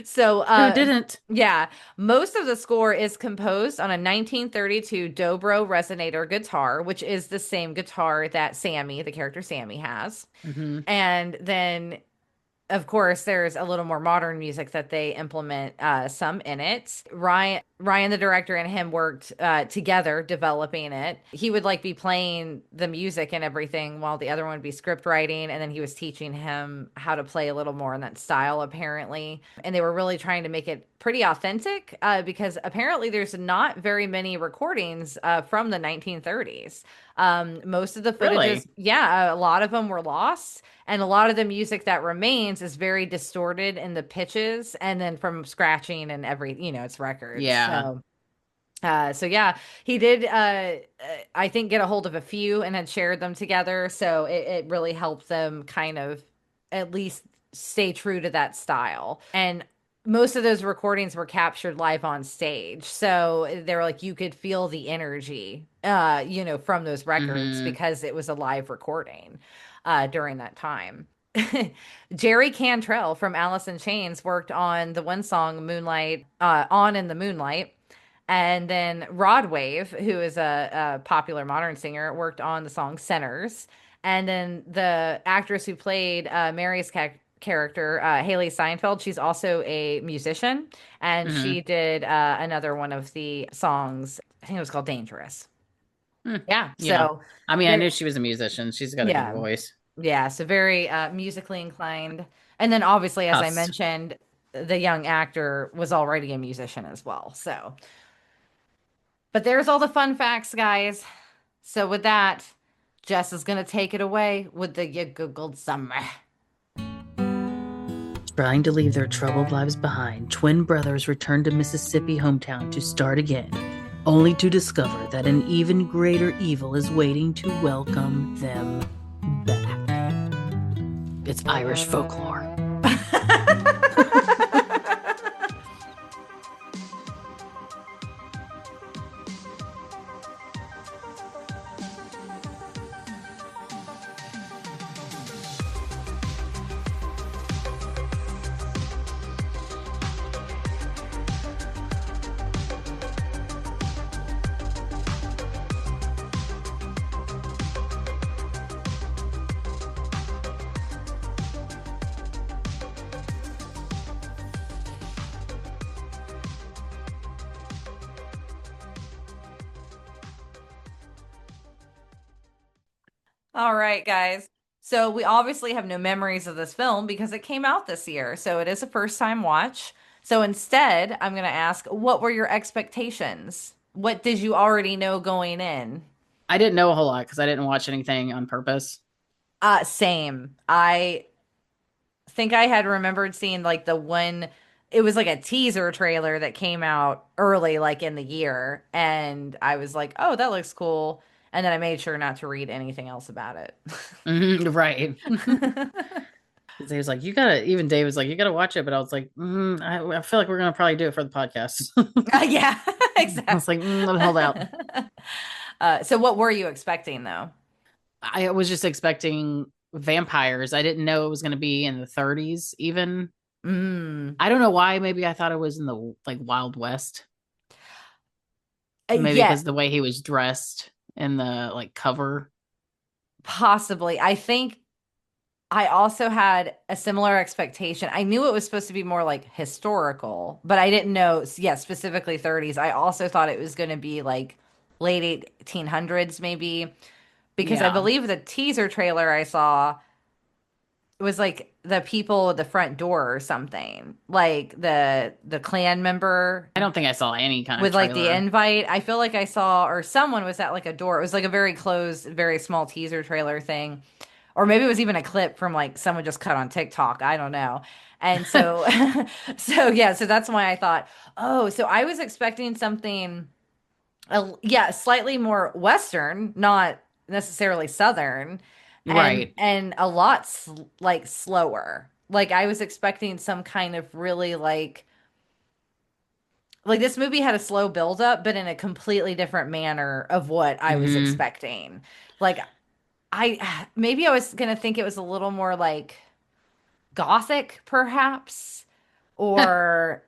So, who didn't? yeah, most of the score is composed on a 1932 Dobro resonator guitar, which is the same guitar that Sammy, the character Sammy, has. Hmm. And then of course, there's a little more modern music that they implement some in it. Ryan, the director, and him worked together developing it. He would like be playing the music and everything while the other one would be script writing, and then he was teaching him how to play a little more in that style, apparently. And they were really trying to make it pretty authentic because apparently there's not very many recordings from the 1930s. Most of the footages, Really? yeah, a lot of them were lost. And a lot of the music that remains is very distorted in the pitches and then from scratching and it's records. Yeah. So yeah, he did, I think, get a hold of a few and had shared them together. So it really helped them kind of at least stay true to that style. And most of those recordings were captured live on stage. So they were like, you could feel the energy, from those records Hmm. because it was a live recording during that time. Jerry Cantrell from Alice in Chains worked on the one song Moonlight, On in the Moonlight. And then Rod Wave, who is a popular modern singer, worked on the song Centers. And then the actress who played Mary's character, Haley Steinfeld, she's also a musician. And Hmm. she did another one of the songs, I think it was called Dangerous. Hmm. Yeah. Yeah. So I mean, I there, knew she was a musician. She's got a good yeah. voice. Yeah. So very musically inclined. And then obviously, as I Us. mentioned, the young actor was already a musician as well. So, but there's all the fun facts, guys. So with that, Jess is gonna take it away with the You Googled Summer. Trying to leave their troubled lives behind, twin brothers return to Mississippi hometown to start again, only to discover that an even greater evil is waiting to welcome them back. It's Irish folklore. All right, guys. So we obviously have no memories of this film because it came out this year. So it is a first time watch. So instead, I'm going to ask, what were your expectations? What did you already know going in? I didn't know a whole lot because I didn't watch anything on purpose. Same. I think I had remembered seeing like the one, it was like a teaser trailer that came out early, like in the year. And I was like, oh, that looks cool. And then I made sure not to read anything else about it. Mhm, right. He was like, you gotta, even Dave was like, you gotta watch it. But I was like, I feel like we're gonna probably do it for the podcast. Yeah, I was like, let me hold out. exactly. So what were you expecting though? I was just expecting vampires. I didn't know it was gonna be in the 30s, even. Mm. I don't know why. Maybe I thought it was in the like Wild West. Maybe Yeah, because the way he was dressed in the like cover. possibly. I think I also had a similar expectation. I knew it was supposed to be more like historical, but I didn't know, yeah, specifically 30s. I also thought it was going to be like late 1800s, maybe, because I Yeah. believe the teaser trailer I saw was like the people at the front door or something, like the clan member I don't think I saw any kind of with like the trailer. invite. I feel like I saw, or someone was at like a door. It was like a very closed, very small teaser trailer thing. Or maybe it was even a clip from like someone just cut on TikTok. I don't know. And so, so yeah, so that's why I thought, oh, so I was expecting something, yeah, slightly more Western, not necessarily Southern, Right. and a lot like slower. Like I was expecting some kind of really like this movie had a slow build up, but in a completely different manner of what I was Hmm. expecting. Like I maybe I was gonna think it was a little more like gothic, perhaps, or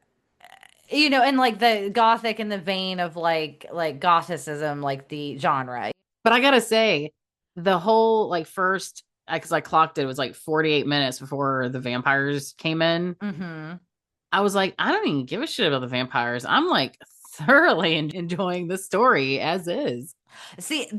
and like the gothic in the vein of like gothicism, like the genre. But I gotta say, the whole like first, because I clocked it was like 48 minutes before the vampires came in. Hmm. I was like, I don't even give a shit about the vampires. I'm like thoroughly enjoying the story as is. See,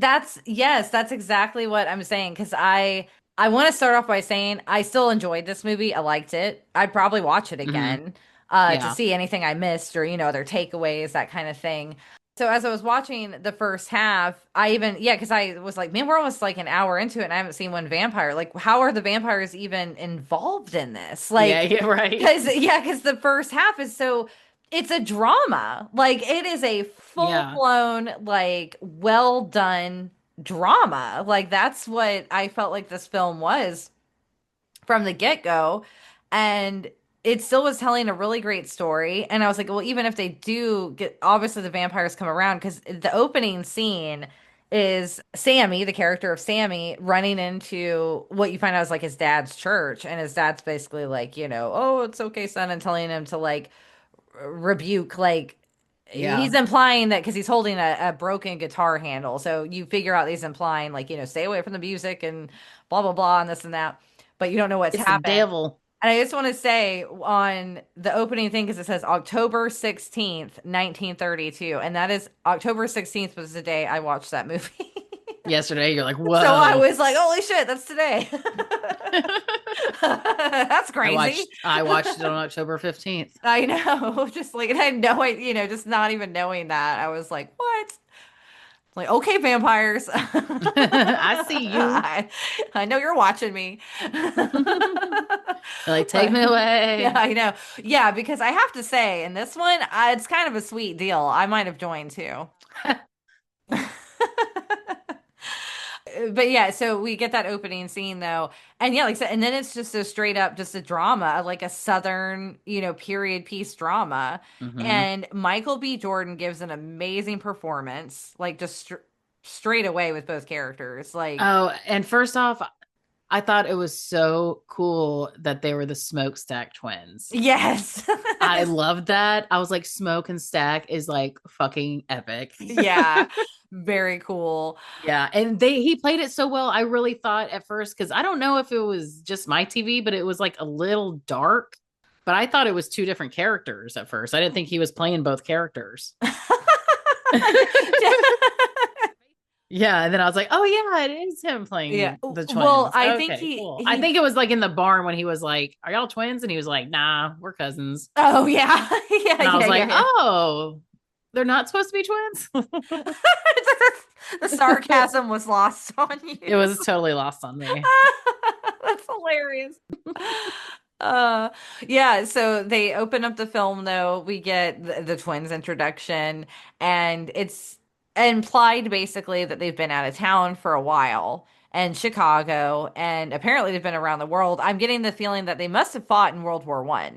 yes, that's exactly what I'm saying because I want to start off by saying I still enjoyed this movie. I liked it. I'd probably watch it Hmm. again to Yeah. see anything I missed or other takeaways, that kind of thing. So as I was watching the first half, I even because I was like, man, we're almost like an hour into it and I haven't seen one vampire. Like, how are the vampires even involved in this? Yeah, Like, yeah, right. because the first half is so it's a drama. Like it is a full Yeah. blown, like well done drama. Like that's what I felt like this film was from the get-go. And it still was telling a really great story. And I was like, well, even if they do get, obviously the vampires come around because the opening scene is Sammy, the character of Sammy, running into what you find out is like his dad's church. And his dad's basically like, oh, it's okay, son, and telling him to like rebuke, like Yeah. he's implying that because he's holding a broken guitar handle, so you figure out that he's implying like stay away from the music and blah blah blah and this and that, but you don't know what's It's the happened. devil. And I just want to say on the opening thing, because it says October 16th, 1932, and that is October 16th was the day I watched that movie. Yesterday, you're like, So I whoa. was like, holy shit, that's today. That's crazy. I watched it on October 15th. I know, just like, and I know it, just not even knowing that. I was like, what? Like, okay, vampires. I see you. I know you're watching me. Like, take But me yeah, away. I know. Yeah, because I have to say, in this one, it's kind of a sweet deal. I might have joined too. But yeah, so we get that opening scene though, and yeah, like I said, and then it's just a straight up just a drama, like a Southern, period piece drama. Hmm. And Michael B. Jordan gives an amazing performance, like just straight away with both characters. Like, Oh, and first off, I thought it was so cool that they were the SmokeStack twins. yes, I loved that. I was like, Smoke and Stack is like fucking epic. yeah, very cool. Yeah, and he played it so well. I really thought at first, because I don't know if it was just my TV, but it was like a little dark. But I thought it was two different characters at first. I didn't think he was playing both characters. Yeah, and then I was like, oh yeah, it is him Yeah. playing the Well, twins. I think Okay, he cool. I he think it was like in the barn when he was like, "Are y'all twins?" And he was like, "Nah, we're cousins." oh yeah. Yeah, And I yeah, was like, yeah, yeah. "Oh, they're not supposed to be twins?" The sarcasm was lost on It you. was totally lost on me. That's hilarious. Uh, yeah, so they open up the film though. We get the twins introduction, and it's implied basically that they've been out of town for a while and Chicago, and apparently they've been around the world. I'm getting the feeling that they must have fought in World War I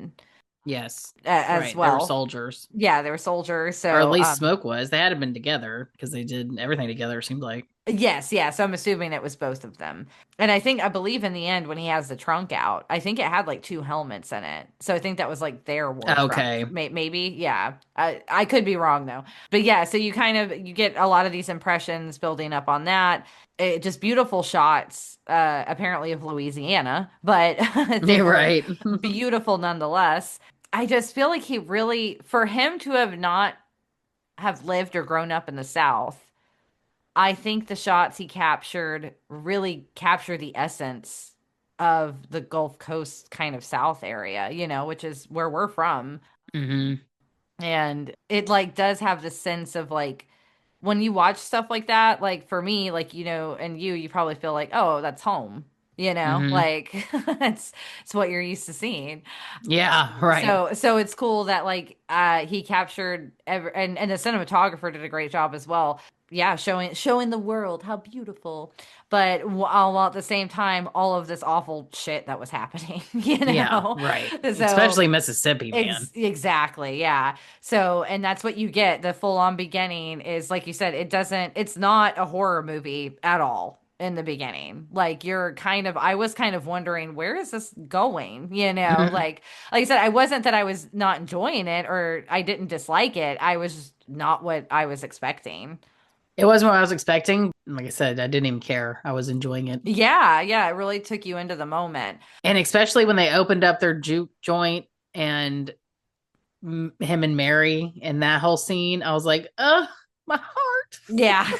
Yes, as right. They were well. soldiers, Yeah, they were soldiers. or at So, least Smoke was. They had been together because they did everything together. It seemed like. yes, yeah. So I'm assuming it was both of them. And I believe in the end when he has the trunk out, I think it had like two helmets in it. So I think that was like their war trunk. Okay. Maybe, yeah. I could be wrong though. But yeah, so you get a lot of these impressions building up on that. Just beautiful shots, apparently of Louisiana, but they You're were right. beautiful nonetheless. I just feel like he really, for him to have not have lived or grown up in the South, I think the shots he captured really capture the essence of the Gulf Coast kind of South area, which is where we're from. Hmm. And it like does have the sense of like when you watch stuff like that, like for me, like, and you probably feel like, oh, that's home. Hmm. like it's what you're used to seeing. Yeah, right. So it's cool that like he captured and the cinematographer did a great job as well. Yeah, showing the world how beautiful, but while at the same time all of this awful shit that was happening, Yeah, right. So Especially Mississippi, man. exactly, yeah. So, and that's what you get. The full on beginning is like you said, it's not a horror movie at all in the beginning. Like I was kind of wondering, where is this going? Mhm. Like I said, I wasn't that I was not enjoying it or I didn't dislike it. I was just not what I was expecting. It wasn't what I was expecting. Like I said, I didn't even care. I was enjoying it. Yeah, yeah, it really took you into the moment. And especially when they opened up their juke joint and him and Mary and that whole scene, I was like, ugh, my heart. Yeah.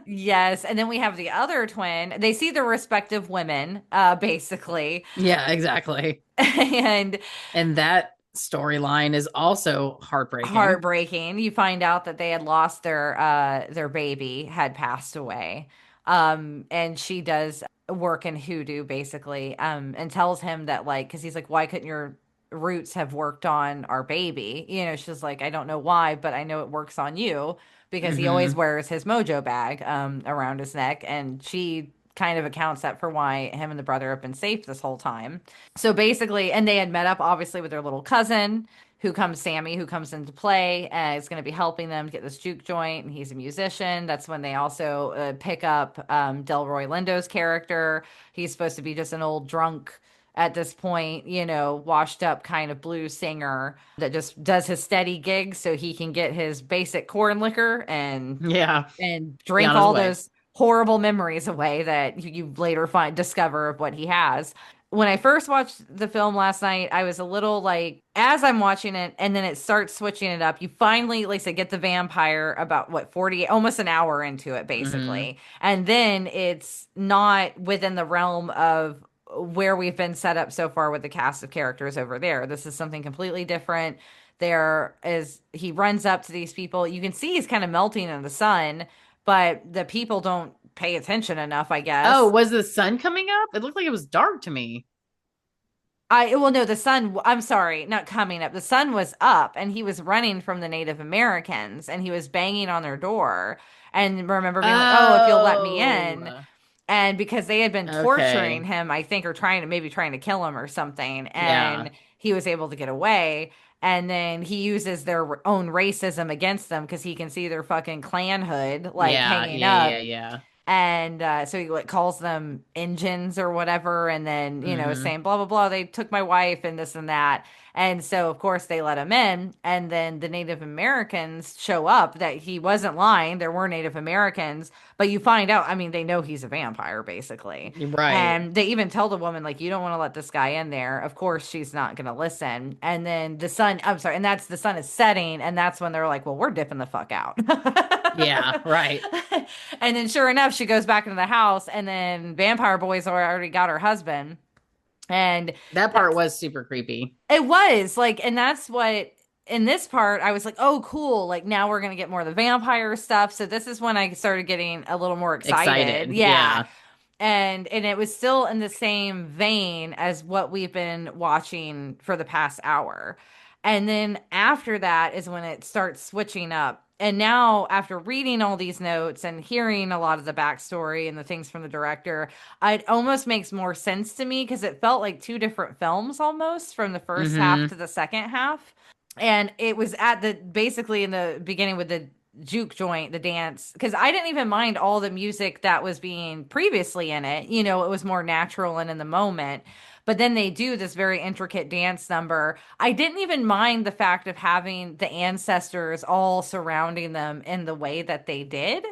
Yes, and then we have the other twin. They see their respective women, basically, Yeah, exactly. and And that storyline is also heartbreaking. heartbreaking. You find out that they had lost their baby had passed away. And she does work in hoodoo basically, and tells him that like because he's like, why couldn't your roots have worked on our baby? She's like, I don't know why, but I know it works on you because he always Hmm. wears his mojo bag around his neck, and she kind of accounts that for why him and the brother have been safe this whole time. So basically, and they had met up obviously with their little cousin Sammy, who comes into play and is going to be helping them get this juke joint. And he's a musician. That's when they also pick up Delroy Lindo's character. He's supposed to be just an old drunk at this point, washed up kind of blues singer that just does his steady gigs so he can get his basic corn liquor Yeah, and be drink on his all way. those horrible memories away that you later discover of what he has. When I first watched the film last night, I was a little like, as I'm watching it, and then it starts switching it up. You finally, like I said, get the vampire about what, 40, almost an hour into it, Hmm. basically. And then it's not within the realm of where we've been set up so far with the cast of characters over there. This is something completely different. He runs up to these people. You can see he's kind of melting in the sun, but the people don't pay attention enough, I Oh, guess. was the sun coming up? It looked like it was dark to me. Well, no, the sun, I'm sorry, not coming up. The sun was up and he was running from the Native Americans and he was banging on their door. And remember being like, oh, if you'll let me in. Oh, And because they had been torturing okay. him, I think, or maybe trying to kill him or something. Yeah. And he was able to get away. And then he uses their own racism against them because he can see their fucking clan hood like Yeah, hanging yeah, yeah, up. yeah. And so he like calls them engines or whatever, and then Hmm. saying blah blah blah. They took my wife and this and that, and so of course they let him in. And then the Native Americans show up that he wasn't lying. There were Native Americans, but you find out. I mean, they know he's a vampire basically, Right. and they even tell the woman like, you don't want to let this guy in there. Of course, she's not going to listen. And then the sun. I'm sorry, and that's the sun is setting, and that's when they're like, well, we're dipping the fuck out. Yeah, right. And then sure enough, she goes back into the house, and then Vampire Boys already got her husband. And That part that's was super creepy. it was like, and that's what in this part I was like, oh, cool. Like now we're gonna get more of the vampire stuff. So this is when I started getting a little more excited. Excited. Yeah. Yeah. And it was still in the same vein as what we've been watching for the past hour. And then after that is when it starts switching up. And now, after reading all these notes and hearing a lot of the backstory and the things from the director, it almost makes more sense to me because it felt like two different films almost from the first half Hmm. to the second half. And it was at the basically in the beginning with the juke joint, the dance, because I didn't even mind all the music that was being previously in it. It was more natural and in the moment. But then they do this very intricate dance number. I didn't even mind the fact of having the ancestors all surrounding them in the way that they did.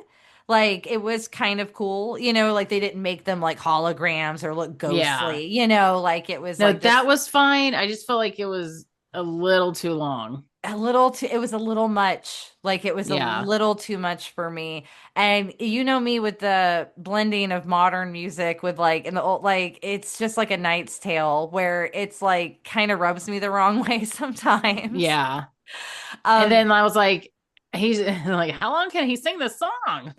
Like it was kind of cool, like they didn't make them like holograms or look Yeah. ghostly, like it was No, like that this was fine. I just felt like it was a little too long. it was a little much. Like it was a Yeah. little too much for me. And you know me with the blending of modern music with like in the old, like it's just like a Knight's Tale where it's like kind of rubs me the wrong way sometimes. Yeah. And Um then I was like, he's like, how long can he sing this song?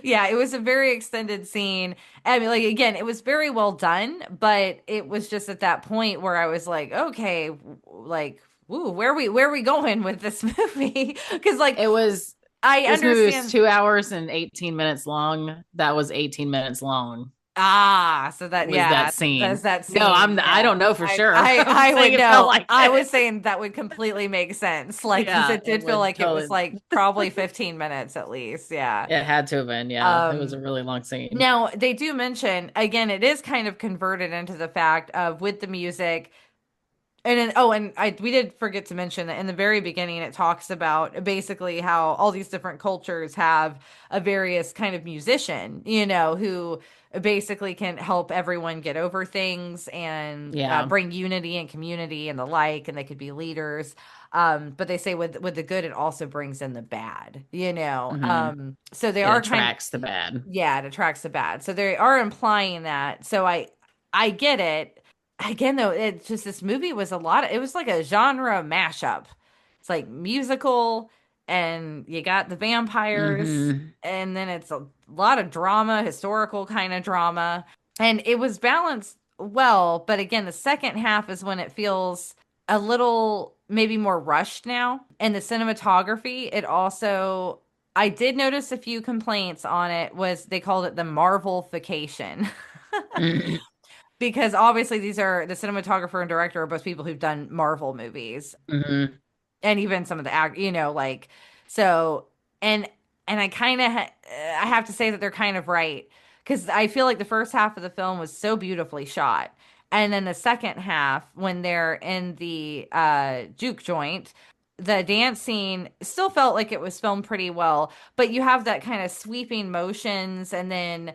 Yeah, it was a very extended scene. I mean, like again, it was very well done, but it was just at that point where I was like, okay, like, ooh, where are we going with this movie? Because like It was I this movie was understand. 2 hours and 18 minutes long. That was 18 minutes long. Ah, so that Was yeah, that scene? that's that No, scene. I Yeah. don't know for I sure. I I'm I just saying would it felt know. like I was it. saying that would completely make sense. Like, because Yeah, it it did feel would like it was totally. like probably 15 minutes at least. Yeah. It had to have been. Yeah, it was a Um, really long scene. Now they do mention again, it is kind of converted into the fact of with the music. And then, oh, and we did forget to mention that in the very beginning, it talks about basically how all these different cultures have a various kind of musician, who basically can help everyone get over things and Yeah. bring unity and community and the like, and they could be leaders. But they say with the good, it also brings in the bad, Hmm. So they It are kind of, attracts the bad. yeah, it attracts the bad. So they are implying that. So I get it. Again, though, it's just this movie was it was like a genre mashup. It's like musical, and you got the vampires, Hmm. and then it's a lot of drama, historical kind of drama. And it was balanced well, but again, the second half is when it feels a little maybe more rushed now. And the cinematography, it also I did notice a few complaints on it was they called it the Marvelification. Hmm. Because obviously these are the cinematographer and director are both people who've done Marvel movies and even some of the act, like so and I kind of I have to say that they're kind of right because I feel like the first half of the film was so beautifully shot. And then the second half, when they're in the juke joint, the dance scene still felt like it was filmed pretty well, but you have that kind of sweeping motions, and then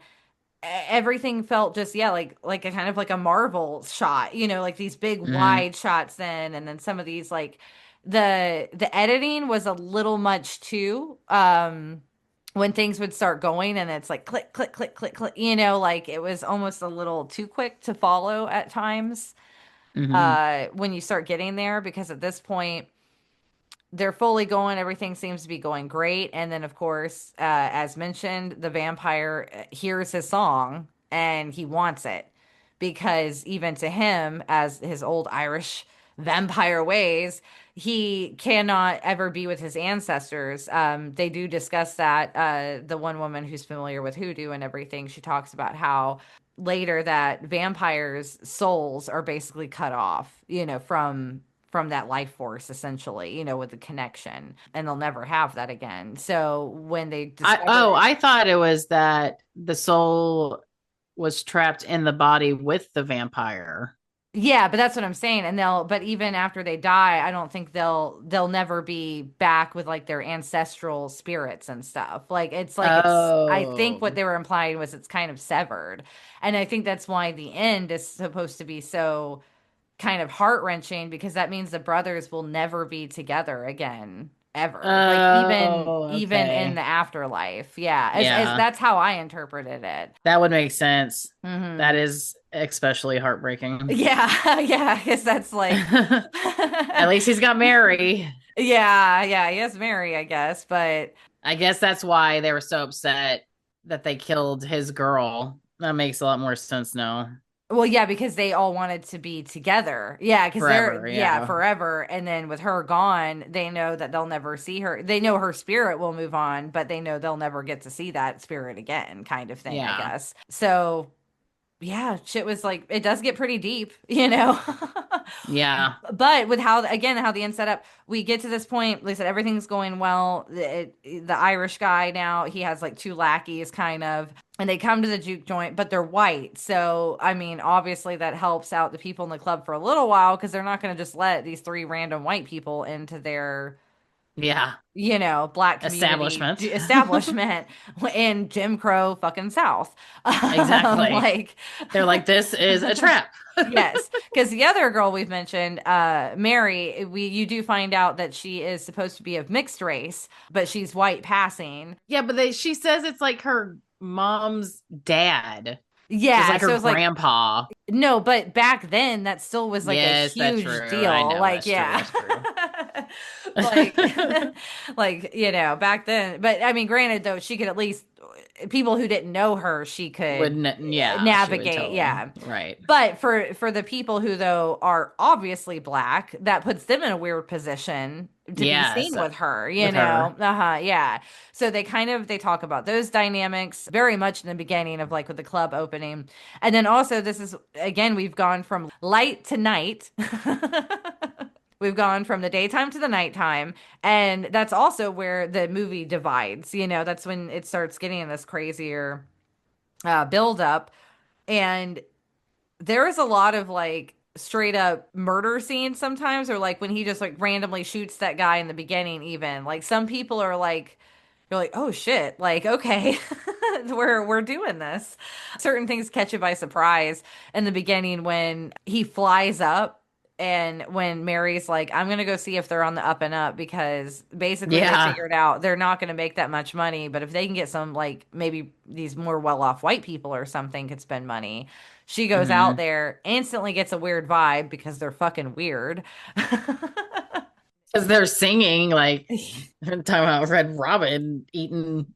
everything felt just like a kind of like a Marvel shot, like these big Hmm. wide shots then, and then some of these like the editing was a little much too. When things would start going and it's like click click click click click, like it was almost a little too quick to follow at times Hmm. when you start getting there, because at this point they're fully going. Everything seems to be going great. And then, of course, as mentioned, the vampire hears his song and he wants it because even to him, as his old Irish vampire ways, he cannot ever be with his ancestors. They do discuss that. The one woman who's familiar with hoodoo and everything, she talks about how later that vampires' souls are basically cut off, from that life force essentially, with the connection, and they'll never have that again. So when they discover it, I thought it was that the soul was trapped in the body with the vampire. yeah, but that's what I'm saying. And but even after they die, I don't think they'll never be back with like their ancestral spirits and stuff. I think Oh. what they were implying was it's kind of severed. And I think that's why the end is supposed to be so kind of heart-wrenching, because that means the brothers will never be together again ever, like Oh, even in the okay. afterlife. Yeah, as Yeah, that's how I interpreted it. that would make sense. That Hmm. is especially heartbreaking. Yeah. Yeah, I guess that's like At least he's got Mary. yeah, he has Mary, I guess, but I guess that's why they were so upset that they killed his girl. That makes a lot more sense now. well, yeah, because they all wanted to be together. Yeah, because Forever, yeah, yeah. forever. And then with her gone, they know that they'll never see her. They know her spirit will move on, but they know they'll never get to see that spirit again, kind of thing, I Yeah. guess. So, yeah, shit was like, it does get pretty deep. Yeah. But with how the end set up, we get to this point. Like I said, everything's going well. The Irish guy now, he has like two lackeys, kind of, and they come to the juke joint, but they're white. So I mean, obviously that helps out the people in the club for a little while because they're not going to just let these three random white people into their Yeah. black community Establishment. establishment in Jim Crow fucking South. Exactly. Like, They're like, this is a trap. yes, because the other girl we've mentioned, Mary, you do find out that she is supposed to be of mixed race, but she's white passing. Yeah, but she says it's like her mom's dad. Just Yeah, like her so it's like grandpa. no, but back then that still was like a Yes, that's huge true. I deal. know. Like, That's true. yeah. That's true. Like back then. But I mean, granted though, she could at least people who didn't know her, she could Wouldn't, yeah, she would navigate. totally. Yeah. Right. But for the people who though are obviously black, that puts them in a weird position to be Yes, seen with her, with her. Uh-huh, yeah. So they talk about those dynamics very much in the beginning of like with the club opening. And then also this is again we've gone from light to night. We've gone from the daytime to the nighttime, and that's also where the movie divides. That's when it starts getting this crazier build up. And there is a lot of like straight up murder scenes sometimes, or like when he just like randomly shoots that guy in the beginning, even. Like some people are like, you're like, oh shit, like, okay, we're doing this. Certain things catch you by surprise in the beginning when he flies up. And when Mary's like, I'm gonna go see if they're on the up and up because basically they Yeah. figured out they're not gonna make that much money, but if they can get some like maybe these more well-off white people or something could spend money. She goes out Hmm. there, instantly gets a weird vibe because they're fucking weird. Because they're singing like talking about Red Robin eating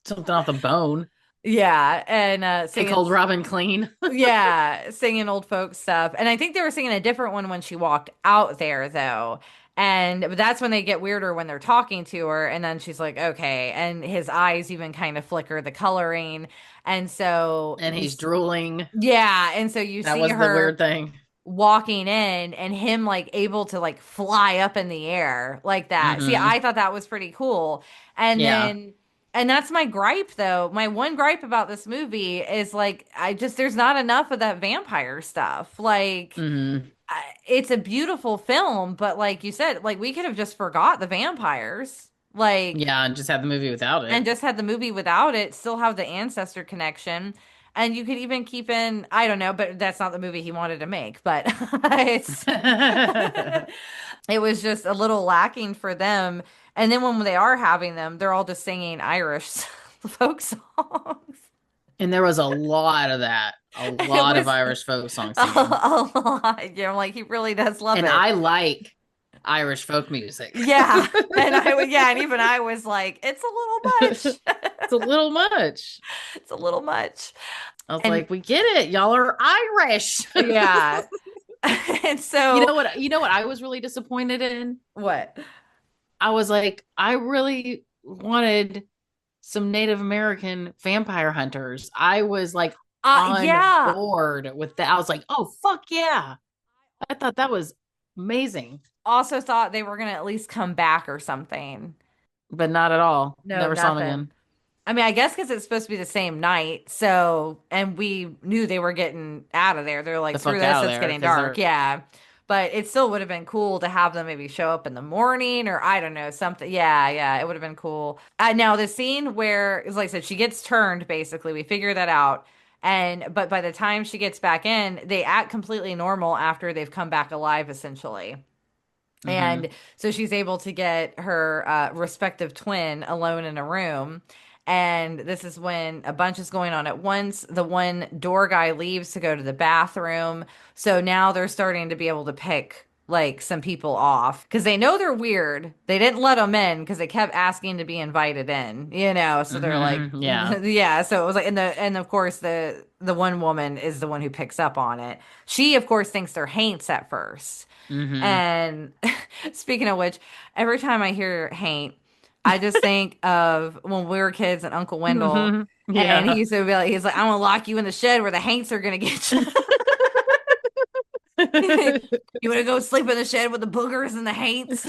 something off the bone. Yeah, and Take singing old Robin clean. yeah, singing old folk stuff. And I think they were singing a different one when she walked out there though. And but that's when they get weirder when they're talking to her and then she's like, "Okay." And his eyes even kind of flicker the coloring. And so And he's drooling. yeah, and so you That see was the her weird thing. walking in and him like able to like fly up in the air like that. See, Hmm. I thought that was pretty cool. And Yeah. then and that's my gripe though. My one gripe about this movie is like I just there's not enough of that vampire stuff. Like Hmm. it's a beautiful film, but like you said, like we could have just forgot the vampires. Like Yeah, and just had the movie without and it. just had the movie without it, still have the ancestor connection. And you could even keep in, I don't know, but that's not the movie he wanted to make. But it's it was just a little lacking for them. And then when they are having them, they're all just singing Irish folk songs. And there was a lot of that. A It lot of was Irish folk song a, singing. a lot. Like he really does love And it. I like Irish folk music. Yeah. And yeah, and even I was like, it's a little It's much. a little much. It's a little much. I was And like, we get it. Y'all are Irish. yeah. And so You know what I was really disappointed in? what? I was like, I really wanted some Native American vampire hunters. I was like on Yeah. board with that. I was like, oh fuck yeah. I thought that was amazing. Also thought they were gonna at least come back or something. But not at all. No, Never saw them nothing. again. I mean, I guess because it's supposed to be the same night, so and we knew they were getting out of there. They're like, The screw fuck this, out of it's there getting because dark. they're Yeah. But it still would have been cool to have them maybe show up in the morning or I don't know, something. Yeah, yeah, it would have been cool. Now the scene where, it's like I said, she gets turned basically. We figure that out. But by the time she gets back in, they act completely normal after they've come back alive, essentially. mm-hmm. And so she's able to get her respective twin alone in a room. And this is when a bunch is going on at once. The one door guy leaves to go to the bathroom. So now they're starting to be able to pick like some people off because they know they're weird. They didn't let them in because they kept asking to be invited in. So they're like, Mm-hmm. Yeah. yeah. So it was like, and of course the one woman is the one who picks up on it. She of course thinks they're Haints at first. Mm-hmm. And speaking of which, every time I hear Haint, I just think of when we were kids and Uncle Wendell, Mm-hmm. and he Yeah. used to be like, he's like, I'm gonna lock you in the shed where the Haints are gonna get you. You wanna go sleep in the shed with the boogers and the Haints?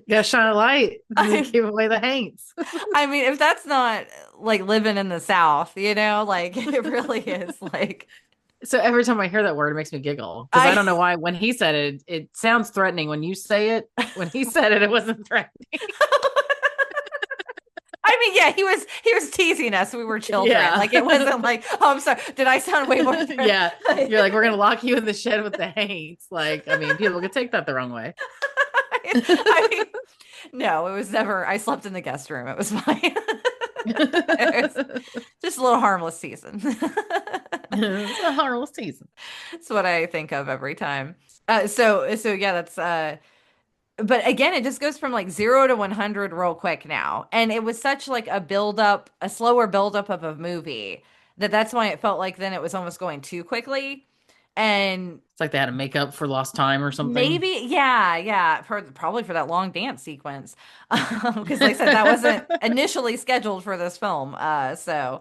Gotta shine a light to I, keep away the haints. I mean, if that's not like living in the South, like it really is like So every time I hear that word, it makes me giggle because I I don't know why. When he said it, it sounds threatening. When you say it, when he said it, it wasn't threatening. I mean, yeah, he was teasing us. We were children. Yeah. Like it wasn't like, oh, I'm sorry. Did I sound way more? Yeah. You're like, we're gonna lock you in the shed with the haints. Like, I mean, people could take that the wrong way. I mean, no, it was never. I slept in the guest room. It was fine. It was just a little harmless season. It's a horrible season. That's what I think of every time. So yeah, that's but again, it just goes from like 0 to 100 real quick now. And it was such like a build up, a slower build up of a movie that's why it felt like then it was almost going too quickly. And It's like they had to make up for lost time or something. maybe, yeah, yeah, probably for that long dance sequence, because like I said, that wasn't initially scheduled for this film. So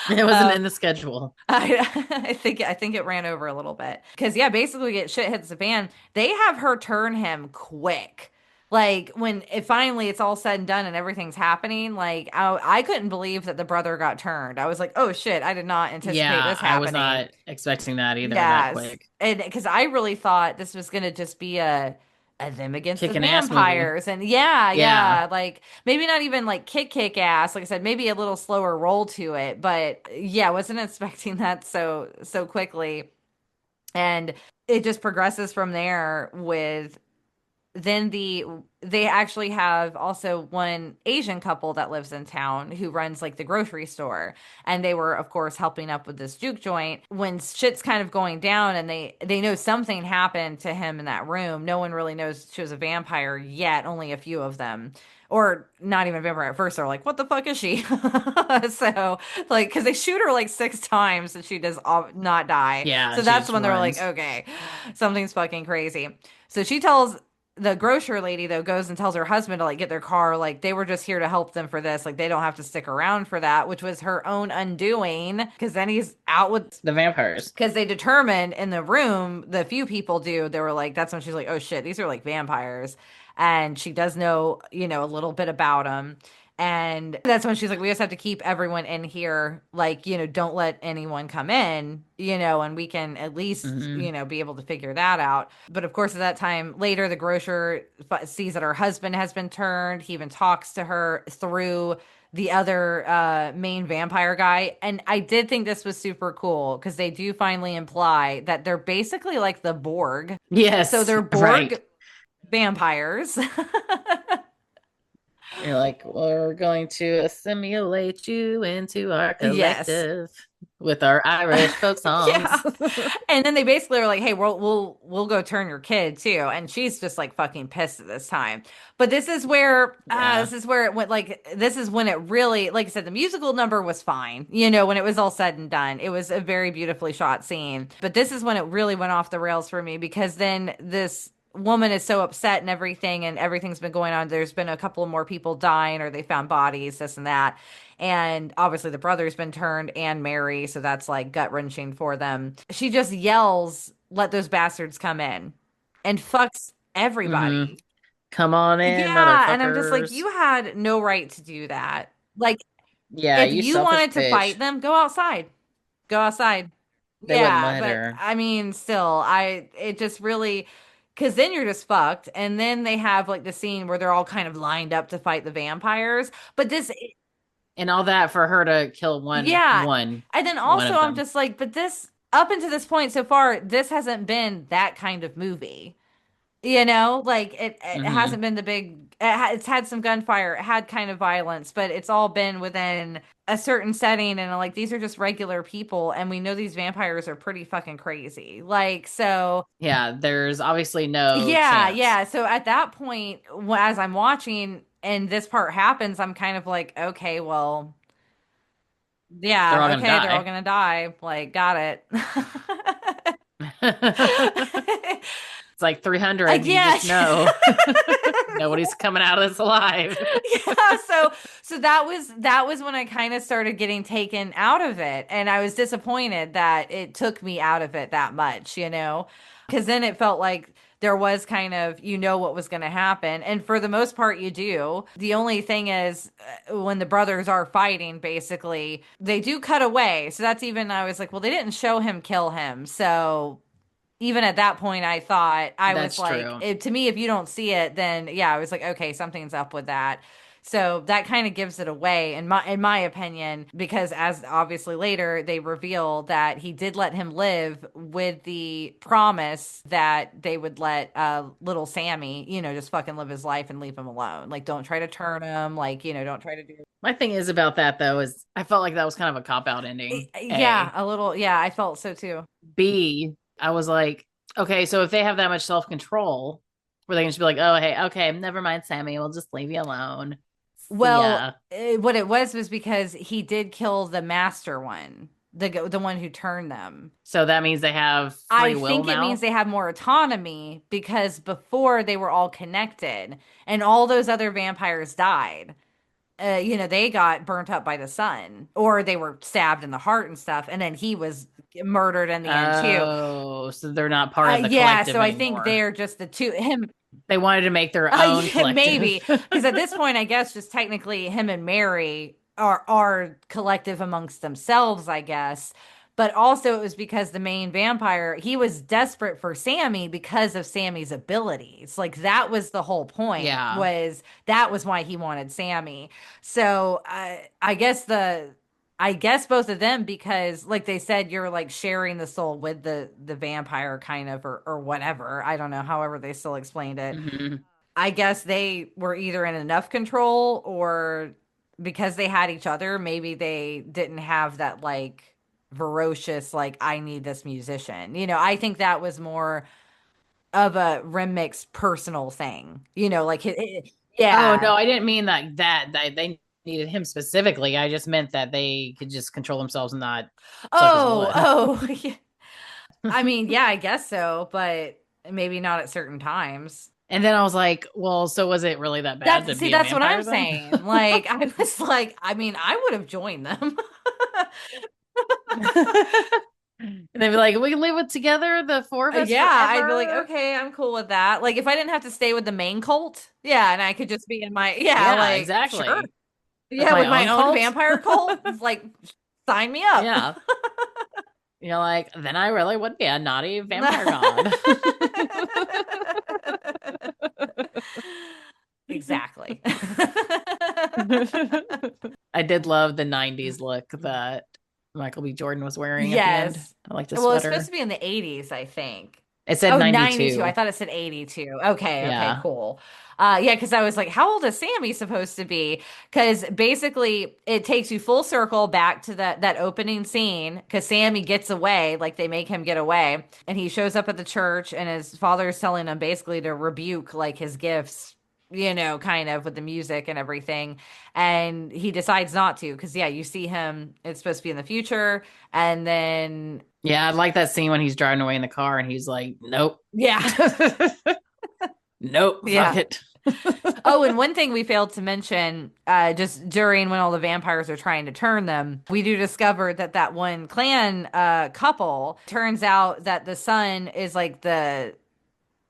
It wasn't um, in the schedule. I think it ran over a little bit because yeah, basically, get shit hits the fan. They have her turn him quick. Like when it finally it's all said and done and everything's happening, like I couldn't believe that the brother got turned. I was like, oh shit, I did not anticipate Yeah, this I was happening. not expecting that either that Yes. quick. And because I really thought this was gonna just be a them against the Kicking ass movie. vampires. And yeah, Yeah. yeah, like maybe not even like kick ass. Like I said, maybe a little slower roll to it. But yeah, wasn't expecting that so quickly. And it just progresses from there with then they actually have also one Asian couple that lives in town who runs like the grocery store, and they were of course helping up with this juke joint when shit's kind of going down, and they know something happened to him in that room. No one really knows she was a vampire yet, only a few of them. Or not even a vampire at first. They're like, "What the fuck is she?" So, like, because they shoot her like 6 times and she does not die. Yeah, So she that's just when they're like, runs. "Okay, something's fucking crazy." So she tells the grocer lady though goes and tells her husband to like get their car, like they were just here to help them for this, like they don't have to stick around for that, which was her own undoing because then he's out with The vampires. because they determined in the room the few people do they were like that's when she's like oh shit these are like vampires, and she does know a little bit about them. And that's when she's like, we just have to keep everyone in here, like, don't let anyone come in, and we can at least, Hmm. be able to figure that out. But of course, at that time later, the grocer sees that her husband has been turned. He even talks to her through the other main vampire guy. And I did think this was super cool because they do finally imply that they're basically like the Borg. So Yes, they're right. Borg vampires. You're like, we're going to assimilate you into our Yes. collective with our Irish folk songs. Yeah. And then they basically are like, "Hey, we'll go turn your kid too." And she's just like fucking pissed at this time. But Yeah. this is where it went like this is when it really, like I said, the musical number was fine. When it was all said and done. It was a very beautifully shot scene. But this is when it really went off the rails for me because then this woman is so upset and everything's been going on. There's been a couple of more people dying or they found bodies, this and that. And obviously the brother's been turned and Mary, so that's like gut wrenching for them. She just yells, "Let those bastards come in," and fucks Hmm. everybody. Come on in, Yeah, and I'm just like, motherfuckers. you had no right to do that. Like, Yeah, if you you selfish wanted to bitch. fight them, go outside. Go outside. They wouldn't Yeah, let but her. I mean, still, it just really, because then you're just fucked. And then they have like the scene where they're all kind of lined up to fight the vampires. But this, And all that for her to kill one yeah. one And then one also, of I'm them. just like, but this, up until this point so far, this hasn't been that kind of movie. Like it Hmm. hasn't been the big, it's had some gunfire, it had kind of violence, but it's all been within a certain setting. And like, these are just regular people. And we know these vampires are pretty fucking crazy. Like, so Yeah, there's obviously no yeah, chance. yeah. So at that point, as I'm watching and this part happens, I'm kind of like, okay, well, They're all yeah, gonna okay, they're all die. gonna die. Like, got it. It's like 300. You Yeah. just know nobody's coming out of this alive. Yeah, so that was when I kind of started getting taken out of it, and I was disappointed that it took me out of it that much. Because then it felt like there was kind of what was going to happen, and for the most part you do. The only thing is when the brothers are fighting, basically they do cut away. So that's even I was like, well, they didn't show him kill him, so even at that point, I thought I was That's like, true. to me, if you don't see it, then yeah, I was like, okay, something's up with that. So that kind of gives it away in my opinion, because as obviously later they reveal that he did let him live with the promise that they would let little Sammy, just fucking live his life and leave him alone. Like, don't try to turn him. Like, don't try to do. My thing is about that though is I felt like that was kind of a cop out ending. Yeah, A. a little. Yeah, I felt so too. B, I was like, okay, so if they have that much self control, Were they gonna just be like, oh hey, okay, never mind, Sammy, we'll just leave you alone. See Well, ya. what it was because he did kill the master one, the one who turned them. So that means they have I free will think it means now. they have more autonomy because before they were all connected and all those other vampires died. They got burnt up by the sun or they were stabbed in the heart and stuff. And then he was murdered in the end too. Oh, so they're not part of the Yeah, collective so I think anymore. they're just the two, him. They wanted to make their own Yeah, collective. maybe because at this point, I guess just technically him and Mary are collective amongst themselves, I guess. But also it was because the main vampire, he was desperate for Sammy because of Sammy's abilities. Like that was the whole point, Yeah. was that was why he wanted Sammy. So I guess both of them, because like they said, you're like sharing the soul with the vampire kind of, or whatever. I don't know, however they still explained it. Mhm. I guess they were either in enough control or because they had each other, maybe they didn't have that like ferocious, like, I need this musician. I think that was more of a remix personal thing, like, Oh yeah. no, I didn't mean that they needed him specifically. I just meant that they could just control themselves and not suck his Oh, blood. oh, yeah. I mean, yeah, I guess so, but maybe not at certain times. And then I was like, well, so was it really that bad to See, be a that's what I'm vampire then? saying. Like, I was like, I mean, I would have joined them. And they'd be like, we can live it together, the four of us Yeah, I'd be like, forever. okay, I'm cool with that. Like, if I didn't have to stay with the main cult, yeah, and I could just be in my, yeah, Yeah, like, sure. exactly. With Yeah, my with my own own cult. vampire cult, it's like, sign me up. Yeah. You're like, then I really would be a naughty vampire god. Exactly. I did love the 90s look that Michael B. Jordan was wearing at the end. Yes. I like the Well, it's supposed sweater. to be in the 80s, I think. It said Oh, 92. I 92. thought it said 82. Okay, okay, Yeah. cool. Yeah, because I was like, how old is Sammy supposed to be? Because basically it takes you full circle back to that opening scene because Sammy gets away, like they make him get away, and he shows up at the church and his father is telling him basically to rebuke like his gifts, kind of with the music and everything. And he decides not to because yeah, you see him, it's supposed to be in the future, and then Yeah, I like that scene when he's driving away in the car and he's like, nope. yeah. Nope, fuck Yeah. it. Oh, and one thing we failed to mention, just during when all the vampires are trying to turn them, we do discover that one clan couple, turns out that the son is like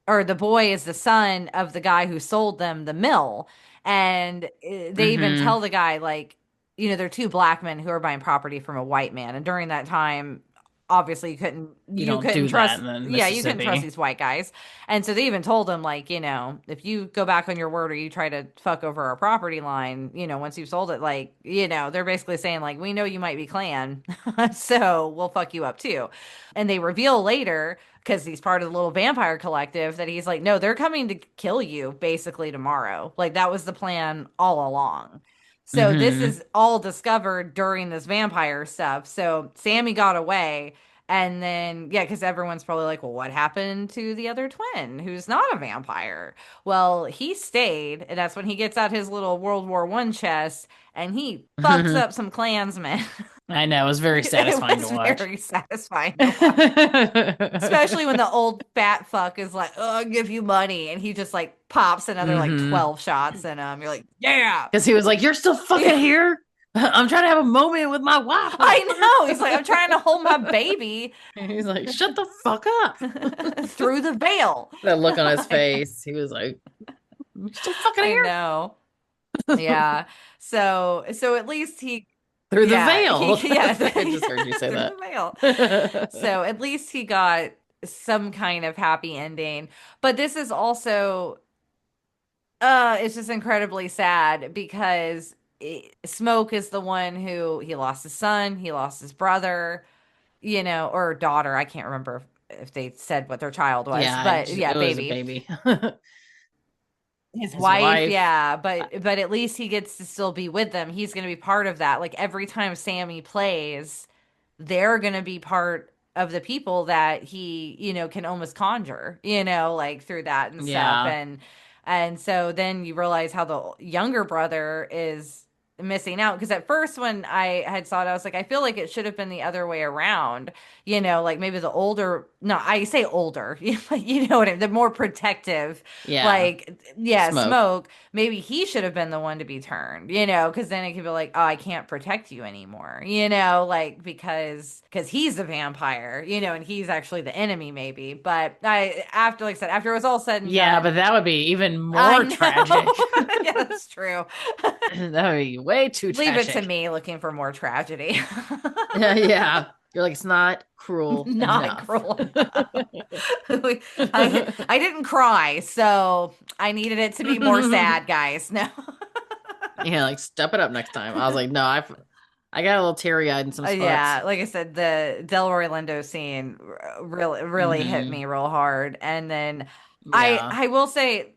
or the boy is the son of the guy who sold them the mill. And they even Hmm. tell the guy, like, they're two black men who are buying property from a white man. And during that time, obviously You you don't couldn't do that trust, in yeah, you couldn't trust Mississippi. these white guys. And so they even told him, like, if you go back on your word or you try to fuck over our property line, once you've sold it, like, they're basically saying, like, we know you might be Klan, so we'll fuck you up too. And they reveal later, because he's part of the little vampire collective, that he's like, no, they're coming to kill you basically tomorrow. Like, that was the plan all along. So this Hmm. is all discovered during this vampire stuff. So Sammy got away. And then, yeah, because everyone's probably like, well, what happened to the other twin who's not a vampire? Well, he stayed, and that's when he gets out his little World War I chest and he fucks up some Klansmen. I know, it was very It satisfying to was watch. very satisfying to watch. Especially when the old fat fuck is like, oh, I'll give you money. And he just like pops another like Hmm. 12 shots in him. You're like, yeah. Because he was like, you're still fucking Yeah. here? I'm trying to have a moment with my wife. I know. He's like, I'm trying to hold my baby And he's like, shut the fuck up. through the veil. That look on his face. He was like, "You still fucking I here?" know. Yeah. So at least Through the yeah, veil. yeah, I just heard you say through that. the veil. So at least he got some kind of happy ending. But this is also it's just incredibly sad because Smoke is the one who he lost his son, he lost his brother, or daughter. I can't remember if they said what their child was, Yeah, but yeah, it was a baby. baby. His His wife, wife. yeah, but at least he gets to still be with them. He's going to be part of that. Like every time Sammy plays, they're going to be part of the people that he, can almost conjure, like through that and stuff. Yeah. And so then you realize how the younger brother is missing out, because at first when I had saw it, I was like, I feel like it should have been the other way around, like maybe the older, no, I say older, you know what I mean, the more protective, Yeah. like, yeah, Smoke. Smoke, maybe he should have been the one to be turned, because then it could be like, oh, I can't protect you anymore, like because he's the vampire, and he's actually the enemy maybe. But after, like I said, after it was all said and Yeah, done, but that would be even I more tragic. know. Yeah, that's true. That would be way too Leave it to tragic. me looking for more tragedy. Yeah, yeah. You're like, it's not cruel Not enough. cruel enough. I didn't cry, so I needed it to be more sad, guys. No. Yeah, like step it up next time. I was like, no, I got a little teary eyed in some spots. Yeah, like I said, the Delroy Lindo scene really hit Hmm. me real hard. And then Yeah. I will say,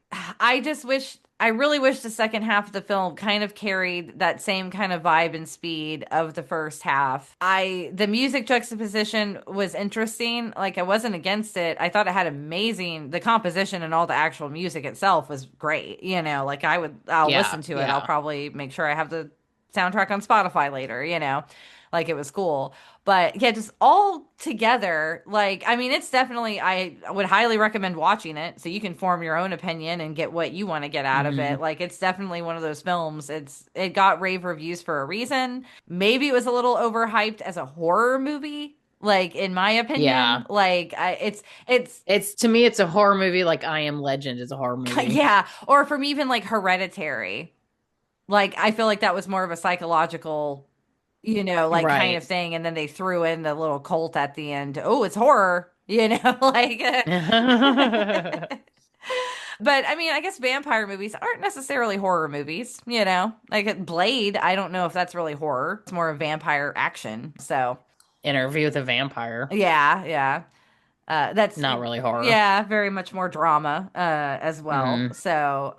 I really wish the second half of the film kind of carried that same kind of vibe and speed of the first half. The music juxtaposition was interesting. Like, I wasn't against it. I thought it had the composition and all the actual music itself was great. Like I'll Yeah. listen to it. I'll Yeah. probably make sure I have the soundtrack on Spotify later, like it was cool. But yeah, just all together, like, I mean, it's definitely, I would highly recommend watching it so you can form your own opinion and get what you want to get out of it. Hmm. Like, it's definitely one of those films. It got rave reviews for a reason. Maybe it was a little overhyped as a horror movie, like in my opinion. Yeah. Like, it's It's to me, it's a horror movie. Like I Am Legend is a horror movie. yeah, or from even like Hereditary. Like, I feel like that was more of a psychological, like kind of Right. thing. And then they threw in the little cult at the end. Oh, it's horror, like. But I mean, I guess vampire movies aren't necessarily horror movies, Like Blade, I don't know if that's really horror. It's more of vampire action. So, Interview with a Vampire. yeah, yeah. That's Not really horror. yeah, very much more drama as well. Hmm. So,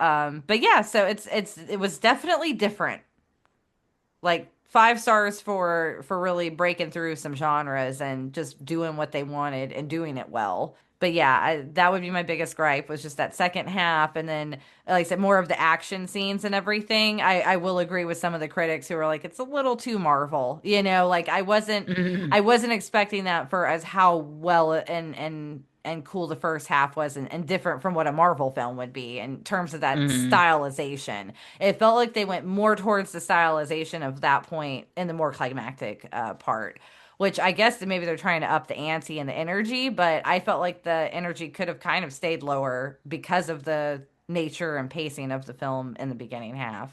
but yeah, so it was definitely different, like 5 stars for really breaking through some genres and just doing what they wanted and doing it well. But yeah, that would be my biggest gripe, was just that second half, and then like I said, more of the action scenes and everything. I will agree with some of the critics who are like, it's a little too Marvel, like Hmm. I wasn't expecting that for as how well and cool the first half was, and different from what a Marvel film would be in terms of that Hmm. stylization. It felt like they went more towards the stylization of that point in the more climactic part, which I guess that maybe they're trying to up the ante and the energy, but I felt like the energy could have kind of stayed lower because of the nature and pacing of the film in the beginning half.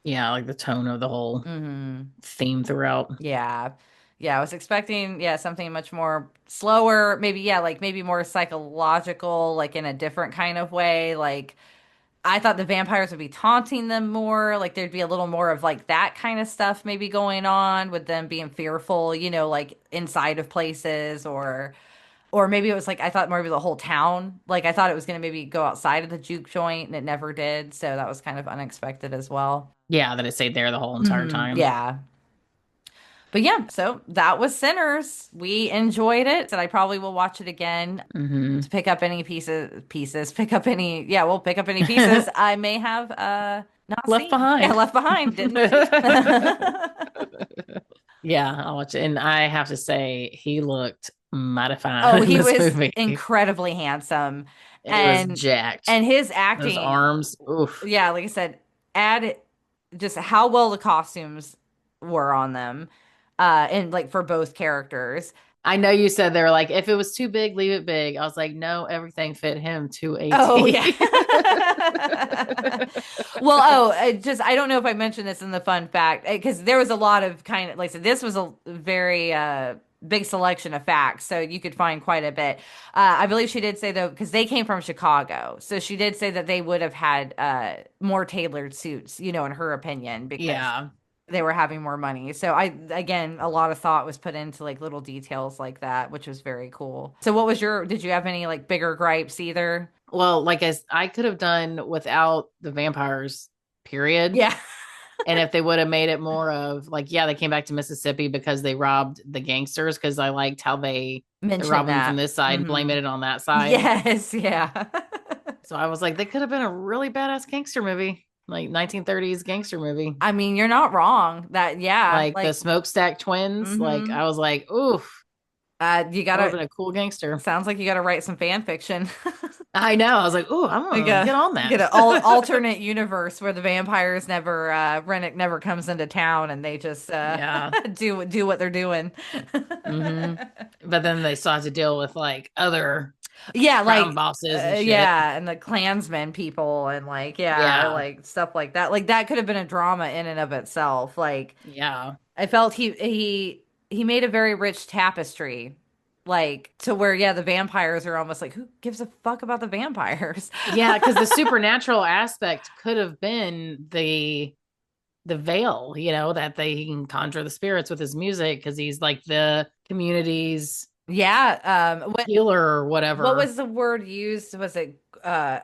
Yeah, like the tone of the whole Hmm. theme throughout. Yeah. Yeah, I was expecting, yeah, something much more slower, maybe, yeah, like maybe more psychological, like in a different kind of way. Like, I thought the vampires would be taunting them more. Like there'd be a little more of like that kind of stuff maybe going on with them being fearful, like inside of places, or maybe it was like I thought maybe the whole town. Like I thought it was gonna maybe go outside of the juke joint and it never did. So that was kind of unexpected as well. Yeah, that it stayed there the whole entire time. Yeah. But yeah, so that was Sinners. We enjoyed it, and I probably will watch it again Hmm. to pick up any pick up any, yeah, we'll pick up any pieces I may have not Left seen. Yeah, behind. left behind, didn't see. Yeah, I'll watch it. And I have to say, he looked mighty Oh, fine in he this was movie. incredibly handsome, He was and jacked. and his Those acting, arms, oof. yeah, like I said, add just how well the costumes were on them, and like for both characters. I know you said they were like, if it was too big, leave it big. I was like, no, everything fit him to a Oh yeah. T. Well, I don't know if I mentioned this in the fun fact, because there was a lot of kind of, like I said, this was a very big selection of facts, so you could find quite a bit. I believe she did say though, because they came from Chicago, so she did say that they would have had more tailored suits, in her opinion, because Yeah. they were having more money. So again, a lot of thought was put into like little details like that, which was very cool. So did you have any like bigger gripes either? Well, like as I could have done without the vampires, period. Yeah. And if they would have made it more of like, yeah, they came back to Mississippi because they robbed the gangsters, because I liked how they Mention robbed them from that. this side, blaming Hmm. it on that side. Yes, yeah. So I was like, they could have been a really badass gangster movie, like 1930s gangster movie. I mean, you're not wrong. That, yeah, Like the like, Smokestack twins. Like hmm I was like, oof, you that would have gotta, been a cool gangster. sounds like you gotta write some fan fiction. I know. I was like, ooh, I'm Like gonna get on that. get a alternate universe where the vampires never Rennick never comes into town and they just Yeah. do what they're doing. Hmm. But then they still have to deal with like other Yeah, crime like bosses and shit. yeah, and the Klansmen people and like yeah, Yeah. like stuff like that. Like that could have been a drama in and of itself. Like Yeah. I felt he made a very rich tapestry. Like to where yeah, the vampires are almost like who gives a fuck about the vampires? Yeah, because the supernatural aspect could have been the veil, that they can conjure the spirits with his music because he's like the community's Yeah, healer or what whatever. was the word used? Was it I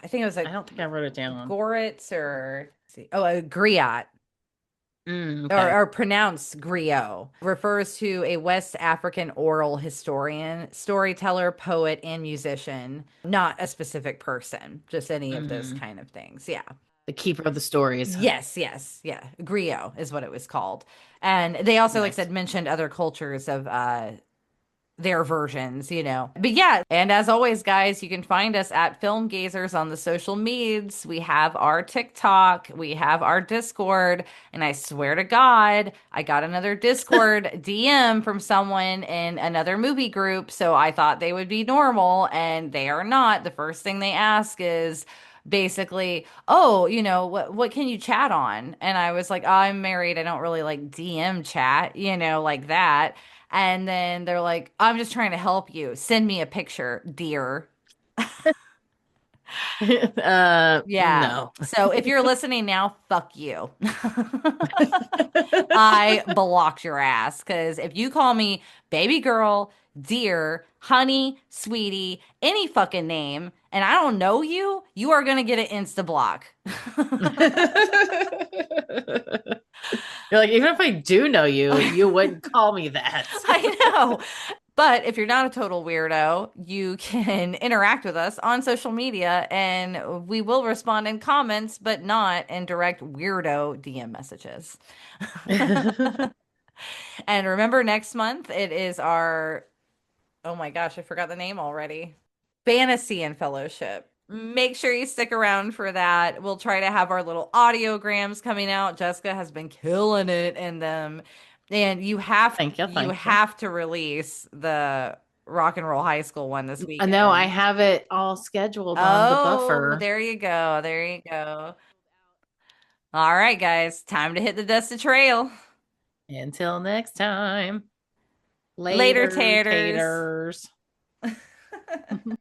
think it was I don't think I wrote it down. gorit or let's see. Oh, a griot. Okay. Or pronounced griot refers to a West African oral historian, storyteller, poet, and musician, not a specific person, just any of those Hmm. kind of things. Yeah. The keeper of the stories. Yes, yes, yeah. Griot is what it was called. And they also, like I Nice. said, mentioned other cultures of their versions, But yeah, and as always, guys, you can find us at Film Gazers on the social medias. We have our TikTok, we have our Discord, and I swear to God, I got another Discord DM from someone in another movie group, so I thought they would be normal, and they are not. The first thing they ask is basically, oh, what can you chat on? And I was like, oh, I'm married. I don't really like DM chat, like that. And then they're like, I'm just trying to help you. Send me a picture, dear. Yeah. No. So if you're listening now, fuck you. I blocked your ass because if you call me baby girl, dear, honey, sweetie, any fucking name, and I don't know you, you are gonna get an insta block. You're like, even if I do know you, you wouldn't call me that. I know. But if you're not a total weirdo, you can interact with us on social media and we will respond in comments, but not in direct weirdo DM messages. And remember, next month it is our, oh my gosh, I forgot the name already. Fantasy and Fellowship. Make sure you stick around for that. We'll try to have our little audiograms coming out. Jessica has been killing it in them. And you have Thank you. you Thank you. have to release the Rock and Roll High School one this I know I weekend. have it all scheduled on the Oh, buffer. there you go. There you go. All right, guys, time to hit the dusted trail. Until next time. Later, Later, taters. taters.